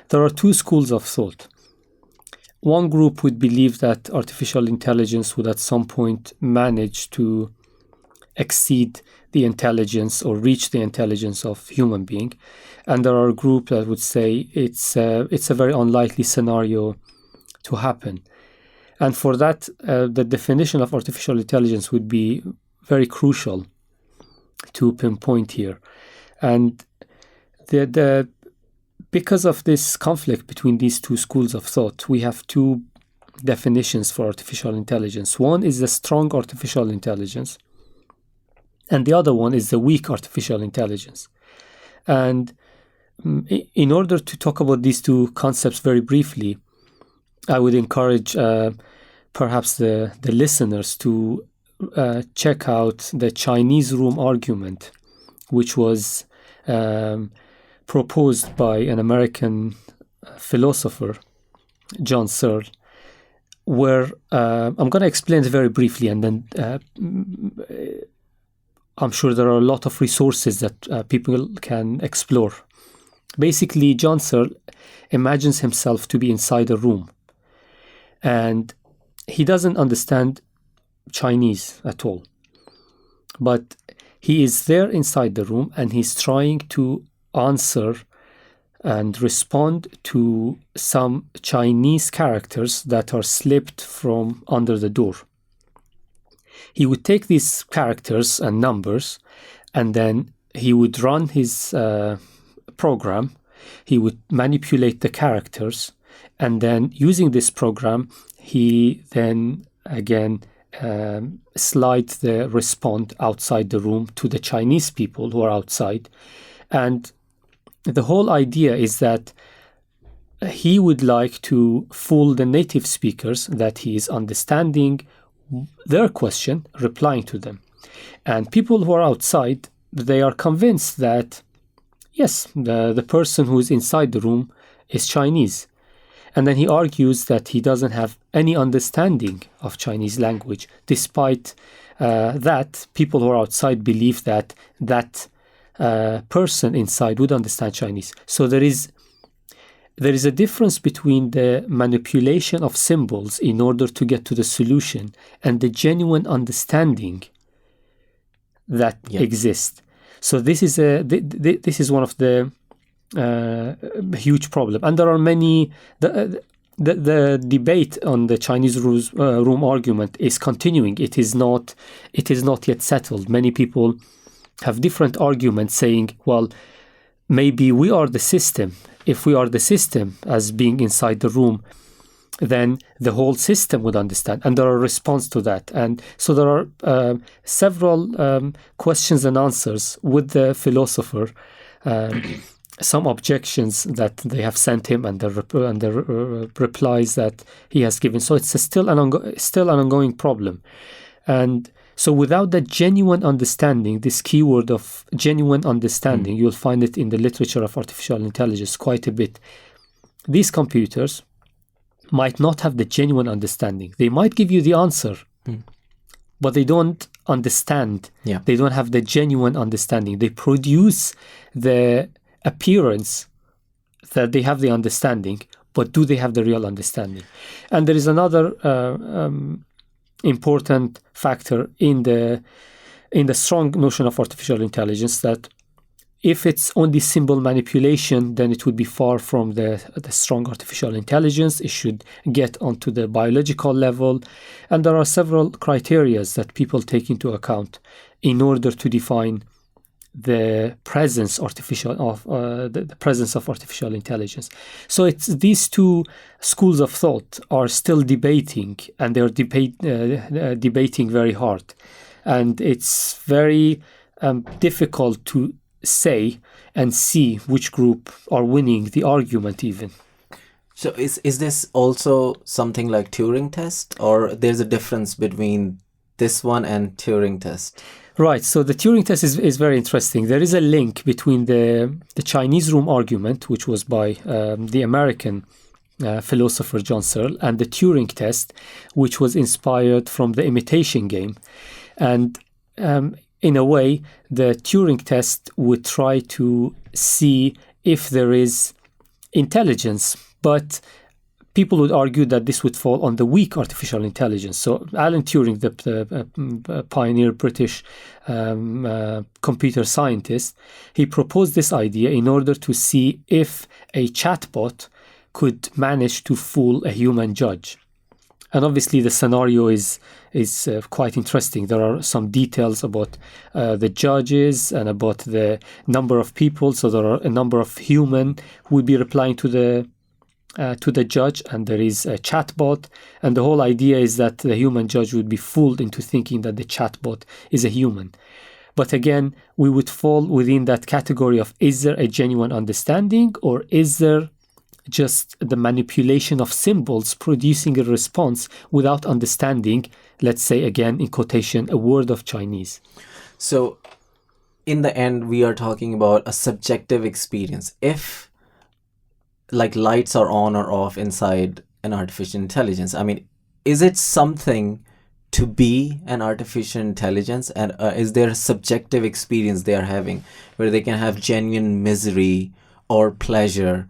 There are two schools of thought. One group would believe that artificial intelligence would at some point manage to exceed the intelligence or reach the intelligence of human being. And there are a group that would say it's a very unlikely scenario to happen. And for that, the definition of artificial intelligence would be very crucial to pinpoint here. And because of this conflict between these two schools of thought, we have two definitions for artificial intelligence. One is the strong artificial intelligence, and the other one is the weak artificial intelligence. And in order to talk about these two concepts very briefly, I would encourage perhaps the listeners to check out the Chinese room argument, which was proposed by an American philosopher, John Searle, where I'm going to explain it very briefly, and then I'm sure there are a lot of resources that people can explore. Basically, John Searle imagines himself to be inside a room, and he doesn't understand Chinese at all. But he is there inside the room, and he's trying to answer and respond to some Chinese characters that are slipped from under the door. He would take these characters and numbers, and then he would run his program. He would manipulate the characters, and then using this program, he then again slide the response outside the room to the Chinese people who are outside. And the whole idea is that he would like to fool the native speakers that he is understanding their question, replying to them. And people who are outside, they are convinced that, yes, the person who is inside the room is Chinese. And then he argues that he doesn't have any understanding of Chinese language. Despite that, people who are outside believe that person inside would understand Chinese. So there is a difference between the manipulation of symbols in order to get to the solution and the genuine understanding that exists. So this is this is one of the huge problem, and there are many. The debate on the Chinese room argument is continuing. It is not yet settled. Many people have different arguments saying, well, maybe we are the system. If we are the system as being inside the room, then the whole system would understand. And there are responses to that. And so there are several questions and answers with the philosopher, some objections that they have sent him, and the replies that he has given. So it's still an ongoing problem. And so without that genuine understanding, this keyword of genuine understanding, you'll find it in the literature of artificial intelligence quite a bit. These computers might not have the genuine understanding. They might give you the answer, but they don't understand. Yeah. They don't have the genuine understanding. They produce the appearance that they have the understanding, but do they have the real understanding? And there is another important factor in the strong notion of artificial intelligence, that if it's only symbol manipulation, then it would be far from the strong artificial intelligence. It should get onto the biological level, and there are several criteria that people take into account in order to define the presence of artificial intelligence. So it's these two schools of thought are still debating, and they're debating very hard, and it's very difficult to say and see which group are winning the argument even. So is this also something like Turing test, or there's a difference between this one and Turing test? Right, so the Turing test is very interesting. There is a link between the Chinese room argument, which was by the American philosopher John Searle, and the Turing test, which was inspired from the imitation game. And in a way, the Turing test would try to see if there is intelligence, but people would argue that this would fall on the weak artificial intelligence. So Alan Turing, the pioneer British computer scientist, he proposed this idea in order to see if a chatbot could manage to fool a human judge. And obviously the scenario is quite interesting. There are some details about the judges and about the number of people. So there are a number of human who would be replying to the judge, and there is a chatbot, and the whole idea is that the human judge would be fooled into thinking that the chatbot is a human. But again, we would fall within that category of, is there a genuine understanding, or is there just the manipulation of symbols producing a response without understanding, let's say again in quotation, a word of Chinese? So in the end, we are talking about a subjective experience. If like lights are on or off inside an artificial intelligence. I mean, is it something to be an artificial intelligence, and is there a subjective experience they are having where they can have genuine misery or pleasure,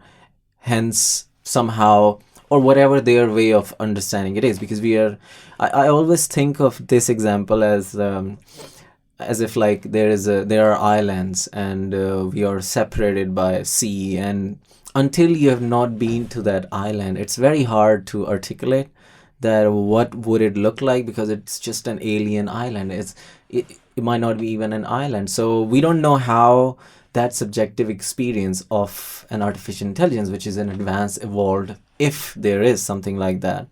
hence somehow, or whatever their way of understanding it is? Because I always think of this example as if like there are islands, and we are separated by sea, and until you have not been to that island, it's very hard to articulate that what would it look like, because it's just an alien island. It might not be even an island, so we don't know how that subjective experience of an artificial intelligence, which is an advanced evolved, if there is something like that,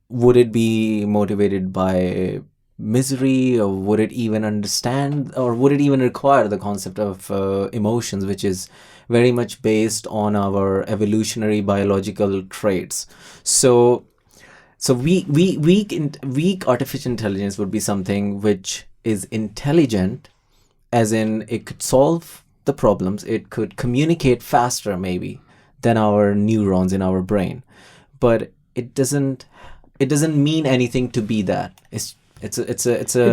would it be motivated by misery, or would it even understand, or would it even require the concept of emotions, which is very much based on our evolutionary biological traits. So weak artificial intelligence would be something which is intelligent, as in it could solve the problems, it could communicate faster maybe than our neurons in our brain, but it doesn't mean anything to be that. It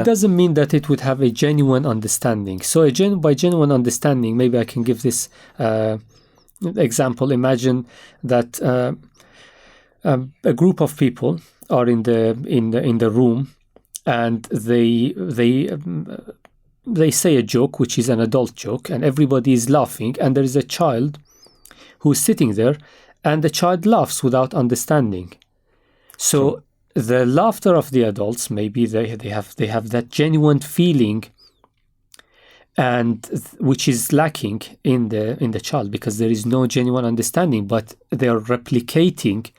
doesn't mean that it would have a genuine understanding. So by genuine understanding, maybe I can give this example. Imagine that a group of people are in the room, and they say a joke, which is an adult joke, and everybody is laughing, and there is a child who's sitting there, and the child laughs without understanding. So True. The laughter of the adults, maybe they have that genuine feeling, and which is lacking in the child, because there is no genuine understanding, but they are replicating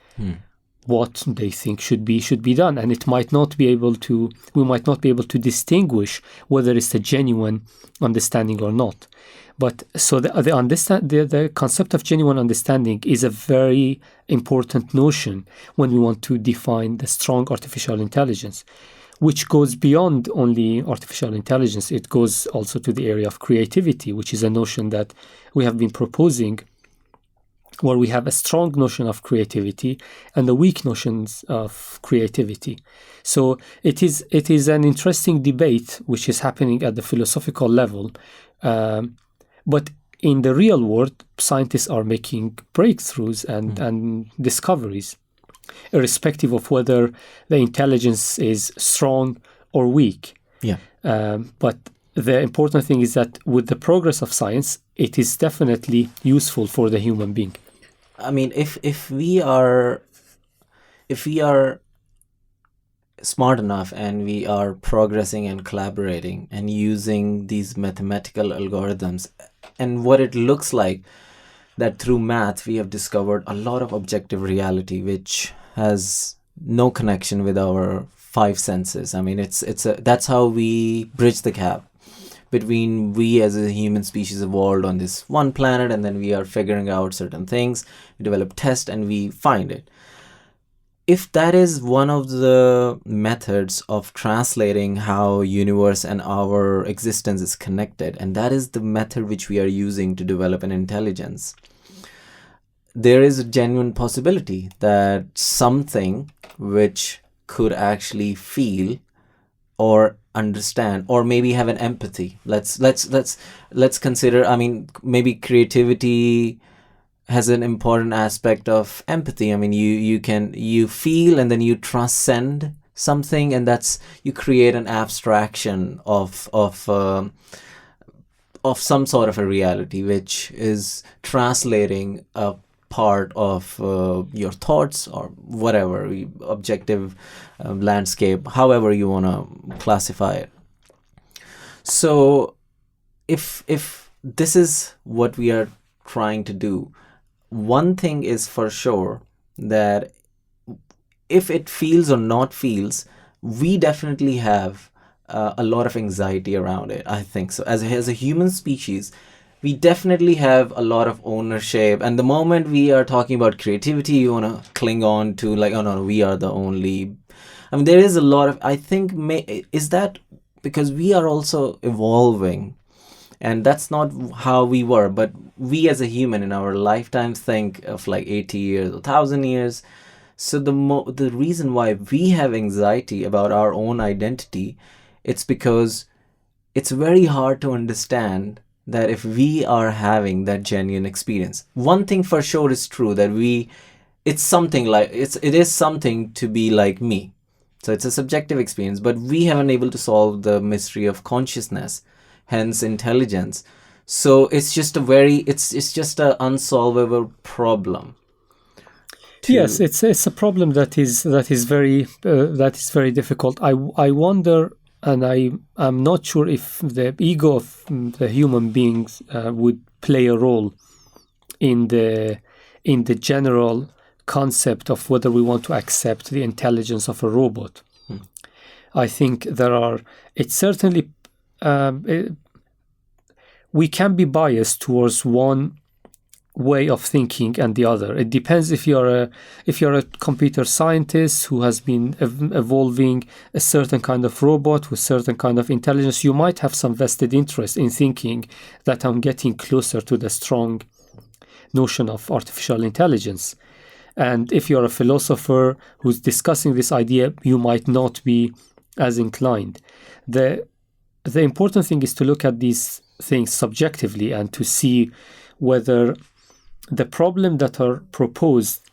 what they think should be done, and we might not be able to distinguish whether it's a genuine understanding or not. But so the concept of genuine understanding is a very important notion when we want to define the strong artificial intelligence, which goes beyond only artificial intelligence. It goes also to the area of creativity, which is a notion that we have been proposing, where we have a strong notion of creativity and the weak notions of creativity. So it is an interesting debate which is happening at the philosophical level. But in the real world, scientists are making breakthroughs and discoveries, irrespective of whether the intelligence is strong or weak. Yeah. But the important thing is that with the progress of science, it is definitely useful for the human being. I mean, if we are smart enough, and we are progressing and collaborating and using these mathematical algorithms, and what it looks like that through math we have discovered a lot of objective reality which has no connection with our five senses. I mean, that's how we bridge the gap between we as a human species evolved on this one planet, and then we are figuring out certain things, we develop tests, and we find it. If that is one of the methods of translating how universe and our existence is connected, and that is the method which we are using to develop an intelligence, there is a genuine possibility that something which could actually feel or understand, or maybe have an empathy. Let's consider, I mean, maybe creativity has an important aspect of empathy. I mean, you feel, and then you transcend something, and you create an abstraction of some sort of a reality which is translating a part of your thoughts, or whatever objective landscape, however you want to classify it. So if this is what we are trying to do, one thing is for sure, that if it feels or not feels, we definitely have a lot of anxiety around it. I think so. As a human species, we definitely have a lot of ownership. And the moment we are talking about creativity, you want to cling on to like, oh no, we are the only. I mean, there is a lot of, I think, is that because we are also evolving, And that's not how we were. But we as a human in our lifetimes think of like 80 years, 1,000 years. So the reason why we have anxiety about our own identity, it's because it's very hard to understand that if we are having that genuine experience. One thing for sure is true, that it's something like, it is something to be like me. So it's a subjective experience, but we haven't able to solve the mystery of consciousness, hence intelligence. So it's just it's just a unsolvable problem. Yes, it's a problem that is very difficult. I wonder, and I'm not sure if the ego of the human beings would play a role in the general concept of whether we want to accept the intelligence of a robot. I think it's certainly we can be biased towards one way of thinking and the other. It depends if you're a computer scientist who has been evolving a certain kind of robot with certain kind of intelligence. You might have some vested interest in thinking that I'm getting closer to the strong notion of artificial intelligence. And if you're a philosopher who's discussing this idea, you might not be as inclined. The important thing is to look at these things subjectively and to see whether the problem that are proposed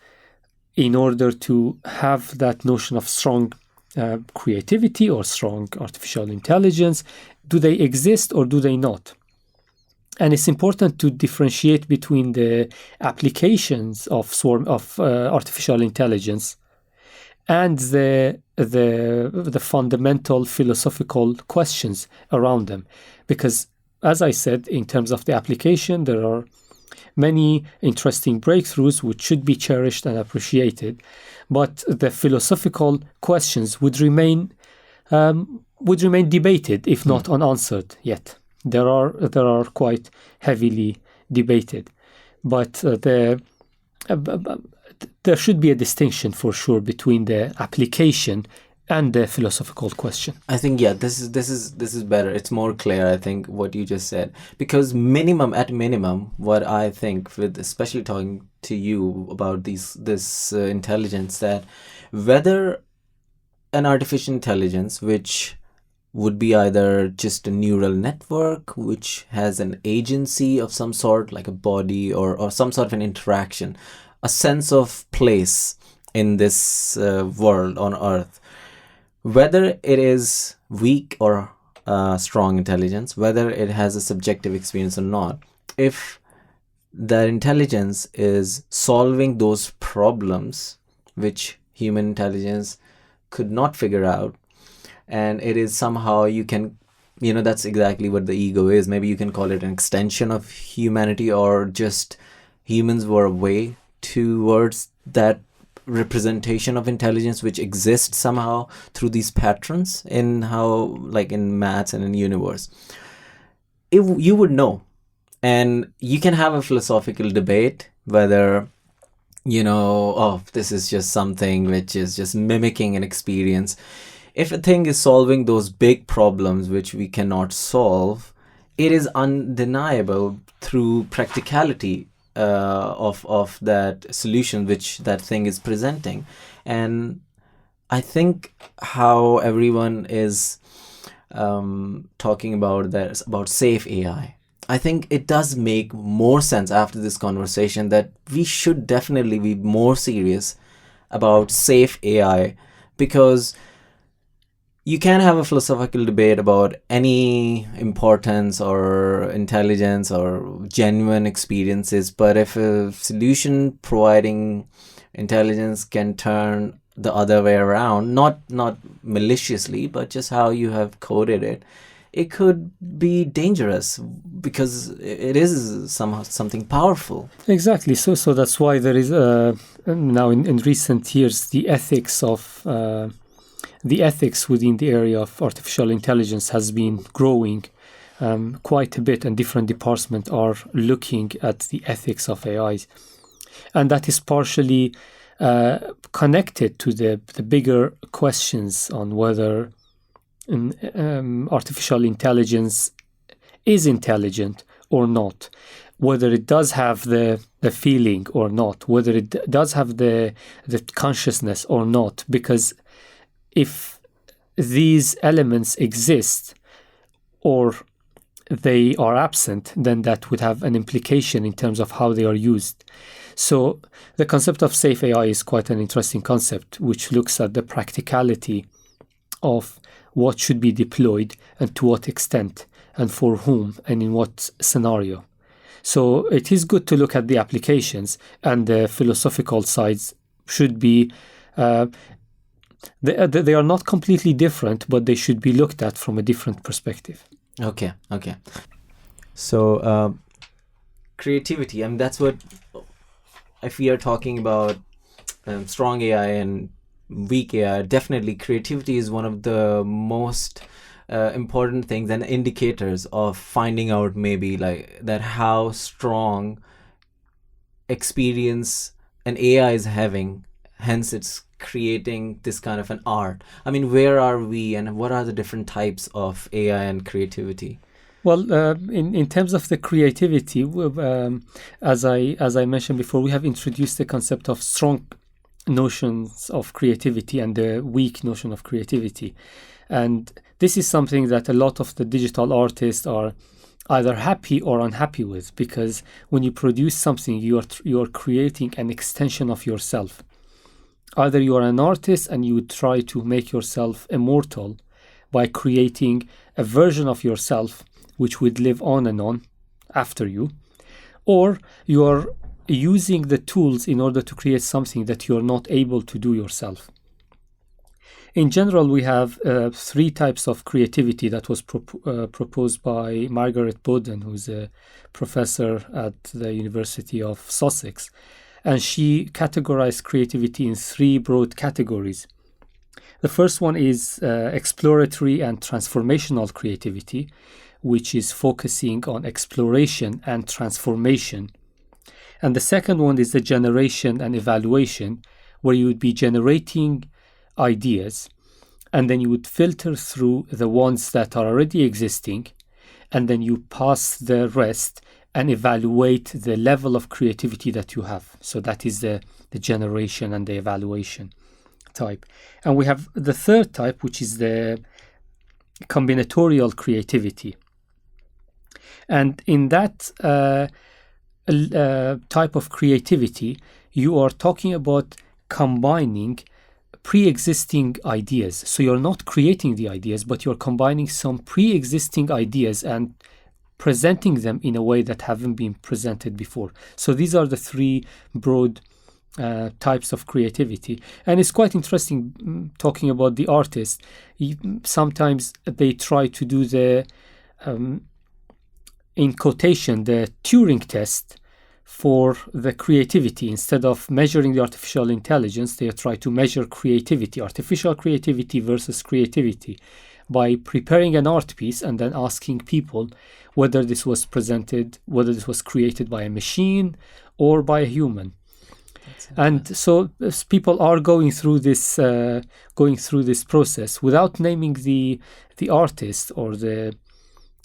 in order to have that notion of strong creativity or strong artificial intelligence, do they exist or do they not? And it's important to differentiate between the applications of artificial intelligence and the fundamental philosophical questions around them. Because, as I said, in terms of the application, there are many interesting breakthroughs which should be cherished and appreciated, but the philosophical questions would remain debated, if not unanswered yet. There are quite heavily debated, but there should be a distinction for sure between the application and the philosophical question. I think, yeah, this is better. It's more clear, I think, what you just said. Because at minimum, what I think, with especially talking to you about this intelligence, that whether an artificial intelligence, which would be either just a neural network, which has an agency of some sort, like a body or some sort of an interaction, a sense of place in this world on Earth, whether it is weak or strong intelligence, whether it has a subjective experience or not, if that intelligence is solving those problems which human intelligence could not figure out, and it is somehow, you can, that's exactly what the ego is. Maybe you can call it an extension of humanity, or just humans were a way towards that representation of intelligence which exists somehow through these patterns in how, like in maths and in the universe. If you would know, and you can have a philosophical debate whether, this is just something which is just mimicking an experience. If a thing is solving those big problems which we cannot solve, it is undeniable through practicality of that solution which that thing is presenting. And I think how everyone is talking about that, about safe AI, I think it does make more sense after this conversation that we should definitely be more serious about safe AI, because you can have a philosophical debate about any importance or intelligence or genuine experiences, but if a solution providing intelligence can turn the other way around, not maliciously, but just how you have coded it, it could be dangerous because it is somehow something powerful. Exactly. So that's why there is now in recent years the ethics within the area of artificial intelligence has been growing quite a bit, and different departments are looking at the ethics of AI. And that is partially connected to the bigger questions on whether artificial intelligence is intelligent or not, whether it does have the feeling or not, whether it does have the consciousness or not. Because if these elements exist or they are absent, then that would have an implication in terms of how they are used. So the concept of safe AI is quite an interesting concept, which looks at the practicality of what should be deployed and to what extent and for whom and in what scenario. So it is good to look at the applications, and the philosophical sides should be, they are not completely different, but they should be looked at from a different perspective. Okay. So creativity, I mean, that's what, if we are talking about strong AI and weak AI, definitely creativity is one of the most important things and indicators of finding out maybe like that how strong experience an AI is having, hence it's creating this kind of an art. I mean, where are we and what are the different types of AI and creativity? Well, in terms of the creativity, as I mentioned before, we have introduced the concept of strong notions of creativity and the weak notion of creativity. And this is something that a lot of the digital artists are either happy or unhappy with, because when you produce something, you are creating an extension of yourself. Either you are an artist and you try to make yourself immortal by creating a version of yourself which would live on and on after you, or you are using the tools in order to create something that you are not able to do yourself. In general, we have three types of creativity that was proposed by Margaret Bowden, who's a professor at the University of Sussex. And she categorized creativity in three broad categories. The first one is exploratory and transformational creativity, which is focusing on exploration and transformation. And the second one is the generation and evaluation, where you would be generating ideas, and then you would filter through the ones that are already existing, and then you pass the rest and evaluate the level of creativity that you have. So that is the generation and the evaluation type. And we have the third type, which is the combinatorial creativity. And in that type of creativity, you are talking about combining pre-existing ideas. So you're not creating the ideas, but you're combining some pre-existing ideas and presenting them in a way that haven't been presented before. So these are the three broad types of creativity. And it's quite interesting talking about the artists. Sometimes they try to do the, in quotation, the Turing test for the creativity. Instead of measuring the artificial intelligence, they try to measure creativity, artificial creativity versus creativity, by preparing an art piece and then asking people whether this was presented, whether this was created by a machine or by a human. And so people are going through this process without naming the artist or the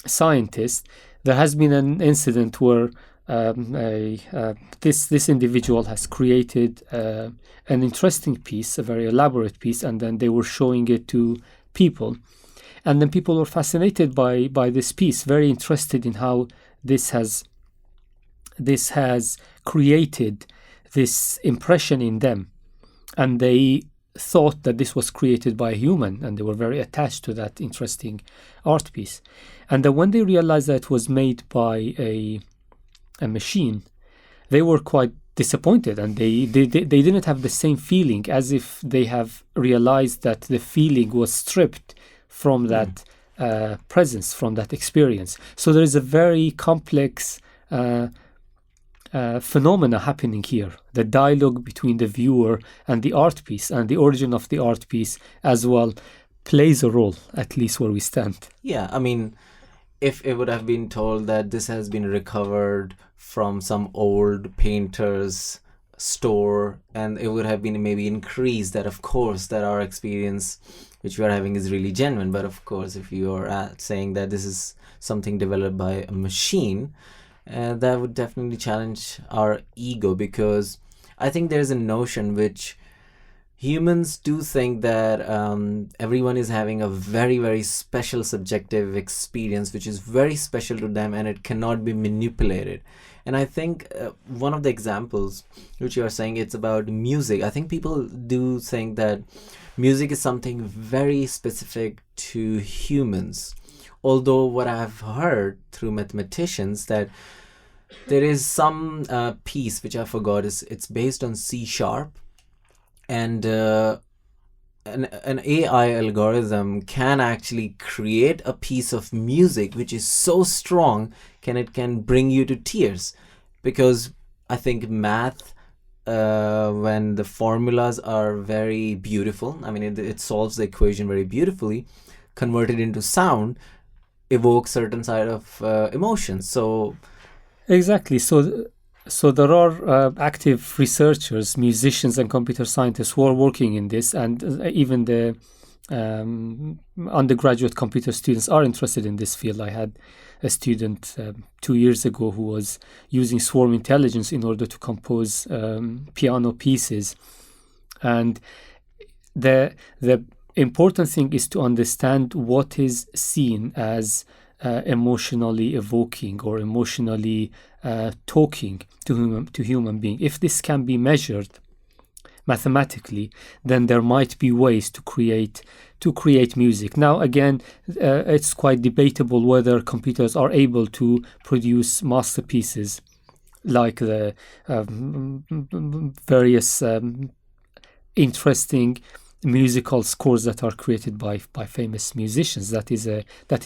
scientist. There has been an incident where this individual has created an interesting piece, a very elaborate piece, and then they were showing it to people. And then people were fascinated by this piece, very interested in how this has created this impression in them. And they thought that this was created by a human, and they were very attached to that interesting art piece. And then when they realized that it was made by a machine, they were quite disappointed, and they didn't have the same feeling, as if they have realized that the feeling was stripped from that presence, from that experience. So there is a very complex phenomena happening here. The dialogue between the viewer and the art piece, and the origin of the art piece as well, plays a role, at least where we stand. Yeah, I mean, if it would have been told that this has been recovered from some old painter's store, and it would have been maybe increased, that of course that our experience which we are having is really genuine. But of course, if you are saying that this is something developed by a machine, that would definitely challenge our ego, because I think there's a notion which humans do think that everyone is having a very, very special subjective experience, which is very special to them and it cannot be manipulated. And I think one of the examples which you are saying, it's about music. I think people do think that music is something very specific to humans. Although what I've heard through mathematicians that there is some piece which I forgot, it's based on C sharp, and an AI algorithm can actually create a piece of music which is so strong it can bring you to tears, because I think math, when the formulas are very beautiful, I mean it solves the equation very beautifully, converted into sound, evokes certain side of emotions. So exactly. So there are active researchers, musicians, and computer scientists who are working in this, and even the undergraduate computer students are interested in this field. I had a student 2 years ago who was using swarm intelligence in order to compose piano pieces. And the important thing is to understand what is seen as emotionally evoking or emotionally talking to human being. If this can be measured mathematically, then there might be ways to create music. Now again, it's quite debatable whether computers are able to produce masterpieces like the various interesting musical scores that are created by famous musicians. That is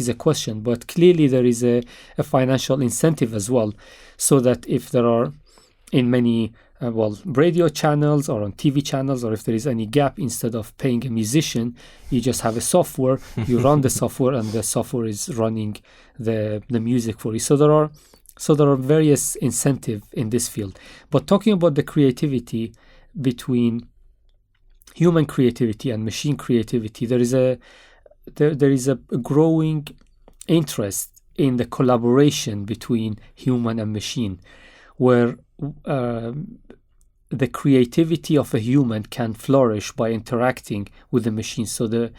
a question, but clearly there is a financial incentive as well, so that if there are in many radio channels or on TV channels, or if there is any gap, instead of paying a musician, you just have a software, you run the software, and the software is running the music for you. So there are various incentive in this field. But talking about the creativity between human creativity and machine creativity, there is a growing interest in the collaboration between human and machine, where the creativity of a human can flourish by interacting with the machine. So there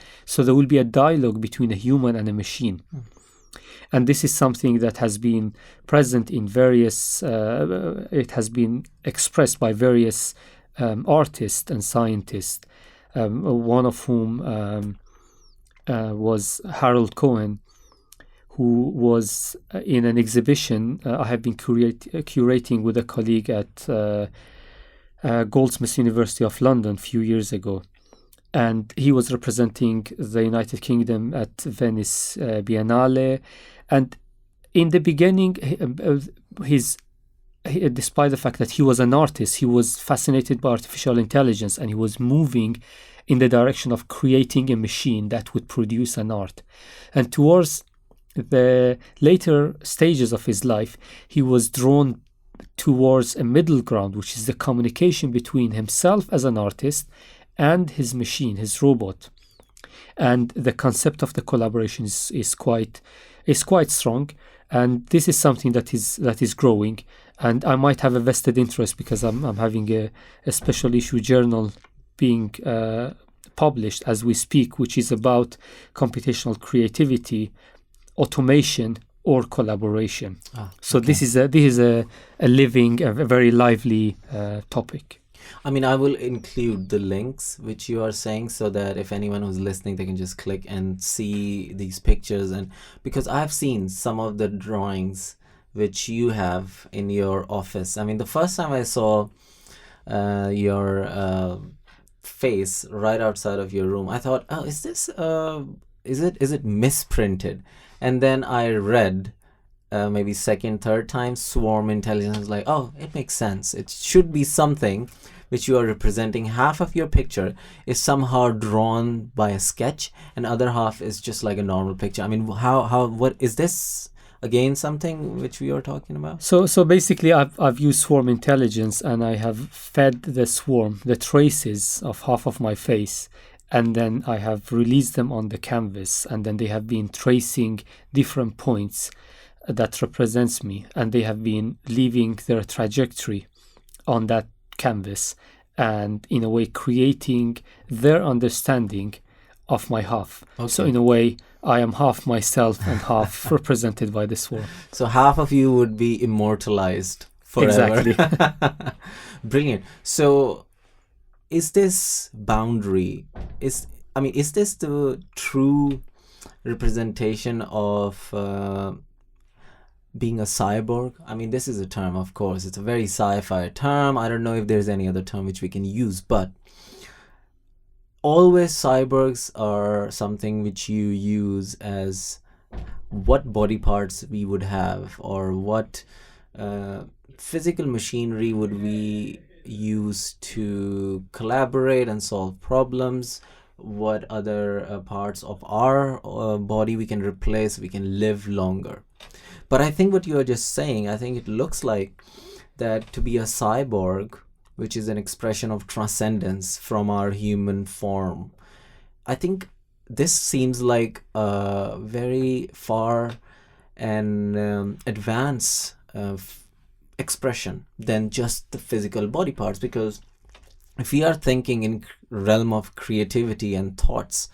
will be a dialogue between a human and a machine. And this is something that has been present in various, it has been expressed by various artists and scientists, one of whom was Harold Cohen, who was in an exhibition I have been curating with a colleague at Goldsmiths University of London a few years ago. And he was representing the United Kingdom at Venice Biennale. And in the beginning, despite the fact that he was an artist, he was fascinated by artificial intelligence, and he was moving in the direction of creating a machine that would produce an art. And towards the later stages of his life, he was drawn towards a middle ground, which is the communication between himself as an artist and his machine, his robot. And the concept of the collaboration is quite strong, and this is something that is growing. And I might have a vested interest because I'm having a special issue journal being published as we speak, which is about computational creativity, automation, or collaboration. So this is a living, a very lively topic. I mean, I will include the links which you are saying, so that if anyone who's listening, they can just click and see these pictures. And because I've seen some of the drawings which you have in your office. I mean, the first time I saw your face right outside of your room, I thought, oh, is this is it misprinted? And then I read maybe second, third time swarm intelligence, like, oh, it makes sense. It should be something which you are representing. Half of your picture is somehow drawn by a sketch, and other half is just like a normal picture. I mean, what is this? Again, something which we are talking about? So basically, I've used swarm intelligence, and I have fed the swarm the traces of half of my face, and then I have released them on the canvas, and then they have been tracing different points that represents me, and they have been leaving their trajectory on that canvas, and in a way creating their understanding of my half. Okay. So in a way, I am half myself and half represented by the swarm. So half of you would be immortalized forever. Exactly. Brilliant. So is this boundary, is this the true representation of being a cyborg? I mean, this is a term, of course. It's a very sci-fi term. I don't know if there's any other term which we can use, but always cyborgs are something which you use as what body parts we would have, or what physical machinery would we use to collaborate and solve problems, what other parts of our body we can replace, we can live longer. But I think what you are just saying, I think it looks like that to be a cyborg, which is an expression of transcendence from our human form, I think this seems like a very far and advanced expression than just the physical body parts. Because if we are thinking in realm of creativity and thoughts,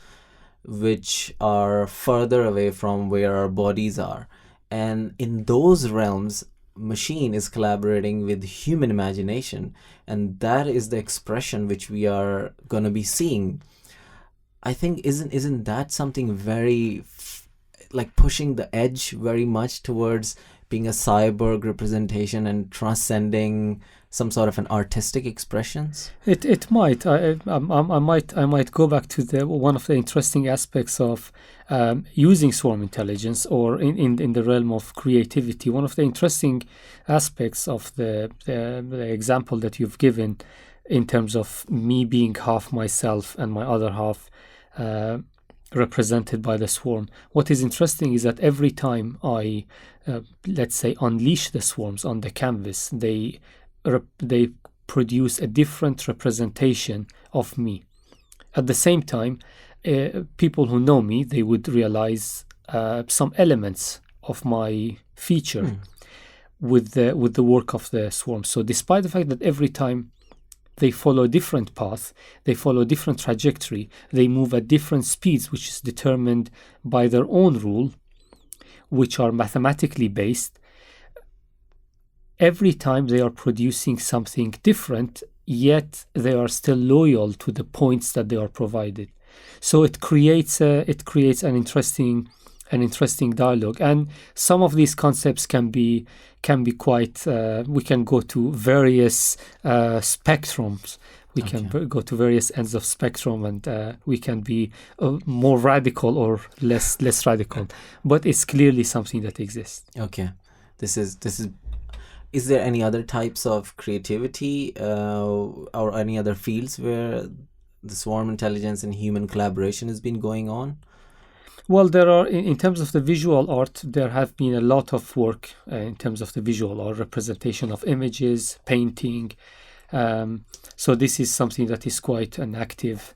which are further away from where our bodies are, and in those realms, machine is collaborating with human imagination, and that is the expression which we are going to be seeing. I think isn't that something very like pushing the edge very much towards being a cyborg representation and transcending some sort of an artistic expressions? It might. I might go back to the one of the interesting aspects of using swarm intelligence, or in the realm of creativity. One of the interesting aspects of the example that you've given, in terms of me being half myself and my other half represented by the swarm. What is interesting is that every time I, let's say, unleash the swarms on the canvas, they produce a different representation of me. At the same time, people who know me, they would realize some elements of my feature with the work of the swarm. So despite the fact that every time they follow a different path, they follow a different trajectory, they move at different speeds, which is determined by their own rule, which are mathematically based, every time they are producing something different, yet they are still loyal to the points that they are provided. So it creates an interesting dialogue, and some of these concepts can be quite. We can go to various spectrums. We can go to various ends of spectrum, and we can be more radical or less radical. But it's clearly something that exists. Okay, this is. Is there any other types of creativity or any other fields where the swarm intelligence and human collaboration has been going on? Well, there are, in terms of the visual art, there have been a lot of work in terms of the visual art, representation of images, painting. So this is something that is quite an active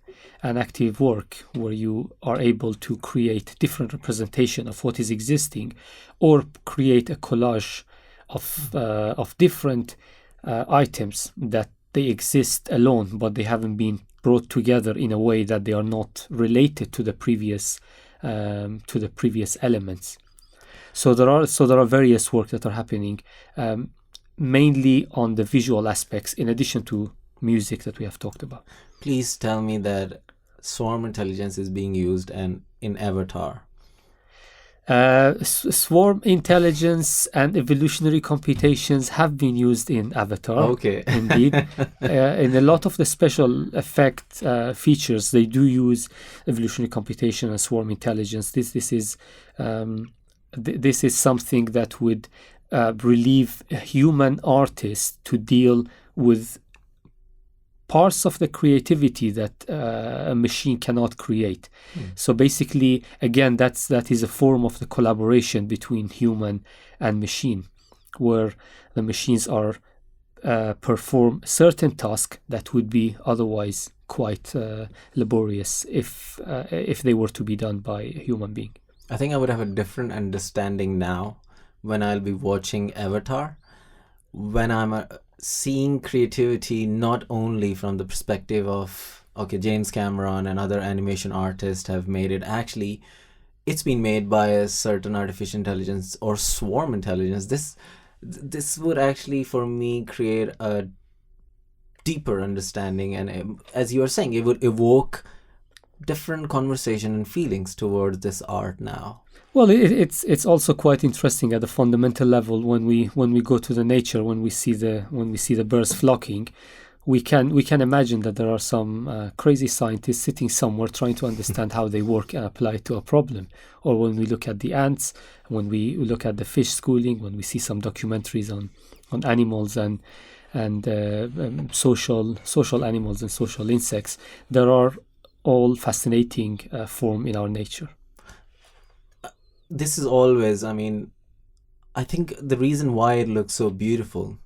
work, where you are able to create different representation of what is existing, or create a collage of different items that they exist alone, but they haven't been brought together in a way that they are not related to the previous elements. So there are various work that are happening, mainly on the visual aspects, in addition to music that we have talked about. Please tell me that swarm intelligence is being used in Avatar. Swarm intelligence and evolutionary computations have been used in Avatar. Okay. Indeed. In a lot of the special effect features, they do use evolutionary computation and swarm intelligence. This is something that would relieve human artists to deal with parts of the creativity that a machine cannot create. So basically, again, that is a form of the collaboration between human and machine, where the machines are perform certain tasks that would be otherwise quite laborious if they were to be done by a human being. I think I would have a different understanding now when I'll be watching Avatar, when I'm seeing creativity not only from the perspective of, okay, James Cameron and other animation artists have made it. Actually, it's been made by a certain artificial intelligence or swarm intelligence. This would actually, for me, create a deeper understanding, and as you were saying, it would evoke different conversation and feelings towards this art now. Well, it's also quite interesting at the fundamental level when we go to the nature, when we see the birds flocking. We can imagine that there are some crazy scientists sitting somewhere trying to understand how they work and apply it to a problem. Or when we look at the ants, when we look at the fish schooling, when we see some documentaries on animals and social animals and social insects, there are all fascinating form in our nature. This is always, I mean, I think the reason why it looks so beautiful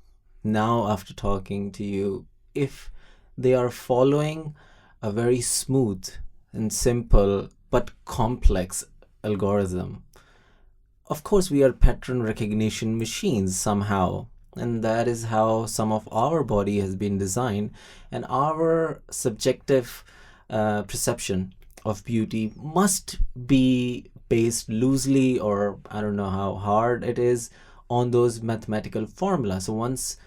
now after talking to you, if they are following a very smooth and simple but complex algorithm. Of course, we are pattern recognition machines somehow, and that is how some of our body has been designed, and our subjective perception of beauty must be based loosely, or I don't know how hard it is, on those mathematical formulas. So once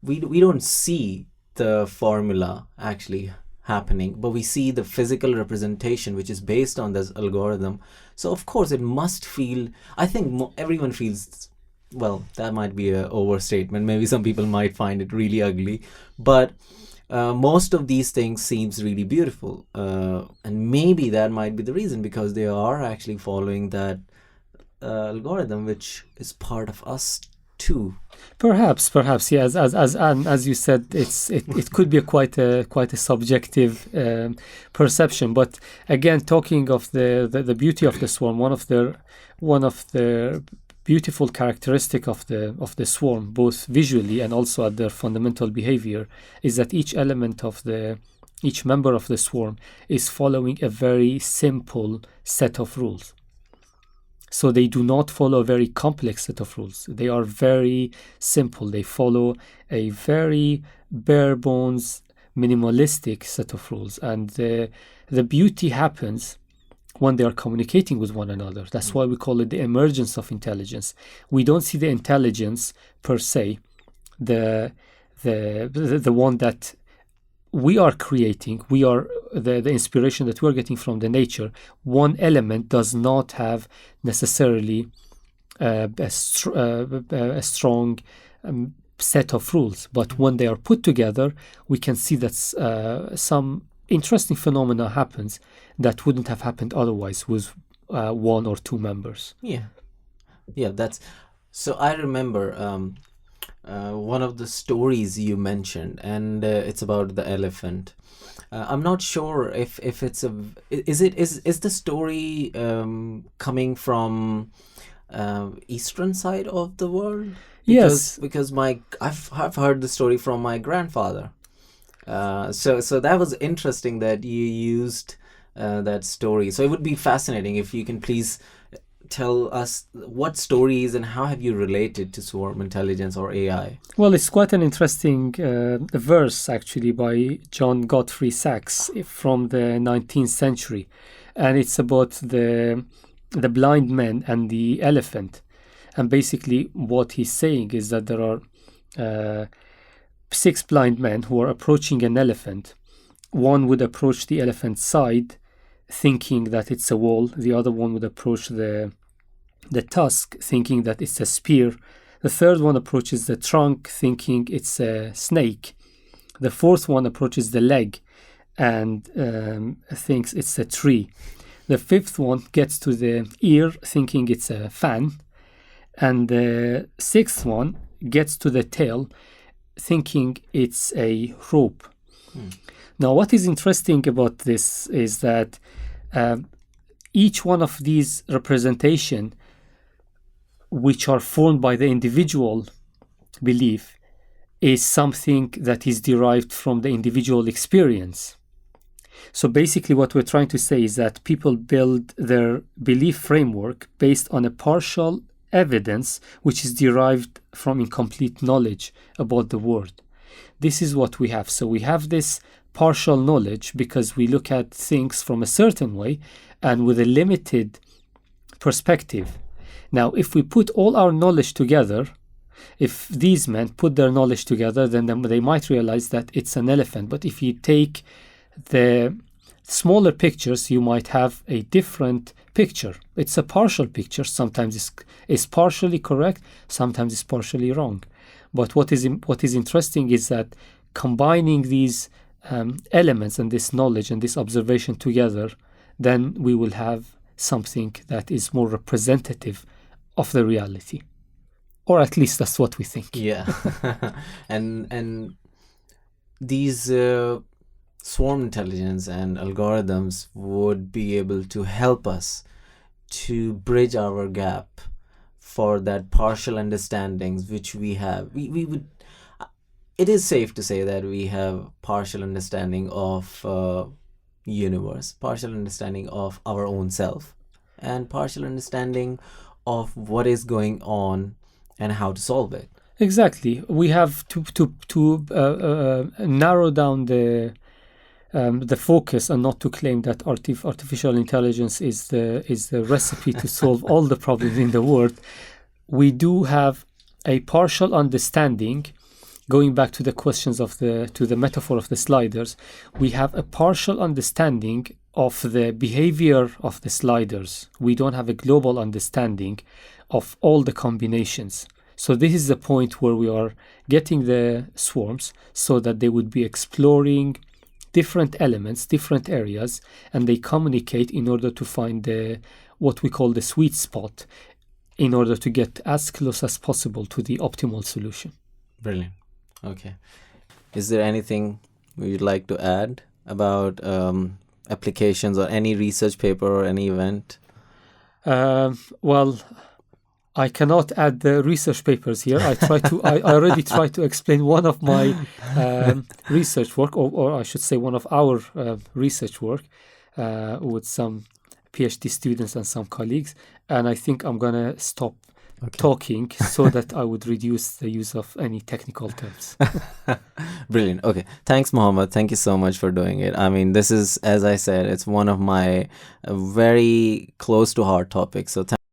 we don't see the formula actually happening, but we see the physical representation which is based on this algorithm. So of course it must feel, I think everyone feels, well, that might be an overstatement, maybe some people might find it really ugly, but most of these things seems really beautiful, and maybe that might be the reason, because they are actually following that algorithm which is part of us too. Perhaps, yes. As you said, it could be quite a subjective perception. But again, talking of the beauty of the swarm, one of the beautiful characteristic of the swarm, both visually and also at their fundamental behavior, is that each member of the swarm is following a very simple set of rules. So they do not follow a very complex set of rules. They are very simple. They follow a very bare bones, minimalistic set of rules. And the beauty happens when they are communicating with one another. That's why we call it the emergence of intelligence. We don't see the intelligence per se, the one that we are creating. We are the inspiration that we're getting from the nature. One element does not have necessarily a strong set of rules, but when they are put together, we can see that some interesting phenomena happens that wouldn't have happened otherwise with one or two members. Yeah, that's so. I remember one of the stories you mentioned, and it's about the elephant. I'm not sure if it's is the story coming from eastern side of the world? Because I've heard the story from my grandfather. So that was interesting that you used that story. So it would be fascinating if you can please tell us what stories and how have you related to swarm intelligence or AI? Well, it's quite an interesting verse actually by John Godfrey Sachs from the 19th century, and it's about the blind man and the elephant. And basically what he's saying is that there are 6 blind men who are approaching an elephant. One would approach the elephant's side thinking that it's a wall. The other one would approach the tusk thinking that it's a spear. The third one approaches the trunk thinking it's a snake. The fourth one approaches the leg and thinks it's a tree. The fifth one gets to the ear thinking it's a fan. And the sixth one gets to the tail thinking it's a rope. Now, what is interesting about this is that each one of these representation, which are formed by the individual belief, is something that is derived from the individual experience. So basically what we're trying to say is that people build their belief framework based on a partial evidence which is derived from incomplete knowledge about the world. This is what we have. So we have this partial knowledge because we look at things from a certain way and with a limited perspective. Now, if we put all our knowledge together, if these men put their knowledge together, then they might realize that it's an elephant. But if you take the smaller pictures, you might have a different picture. It's a partial picture. Sometimes it's partially correct, sometimes it's partially wrong. But what is interesting is that combining these elements and this knowledge and this observation together, then we will have something that is more representative of the reality. Or at least that's what we think. Yeah. and these swarm intelligence and algorithms would be able to help us to bridge our gap for that partial understandings which we have. We would. It is safe to say that we have partial understanding of universe, partial understanding of our own self, and partial understanding of what is going on and how to solve it. Exactly. We have to narrow down the focus and not to claim that artificial intelligence is the recipe to solve all the problems in the world. We do have a partial understanding. Going back to the questions to the metaphor of the sliders, we have a partial understanding of the behavior of the sliders. We don't have a global understanding of all the combinations. So this is the point where we are getting the swarms so that they would be exploring different elements, different areas, and they communicate in order to find what we call the sweet spot in order to get as close as possible to the optimal solution. Brilliant. Okay. Is there anything you'd like to add about applications or any research paper or any event? Well, I cannot add the research papers here. I already tried to explain one of my research work, or I should say one of our research work with some PhD students and some colleagues. And I think I'm going to stop talking so that I would reduce the use of any technical terms. Brilliant. Okay. Thanks, Mohammad. Thank you so much for doing it. I mean, this is, as I said, it's one of my very close to heart topics. So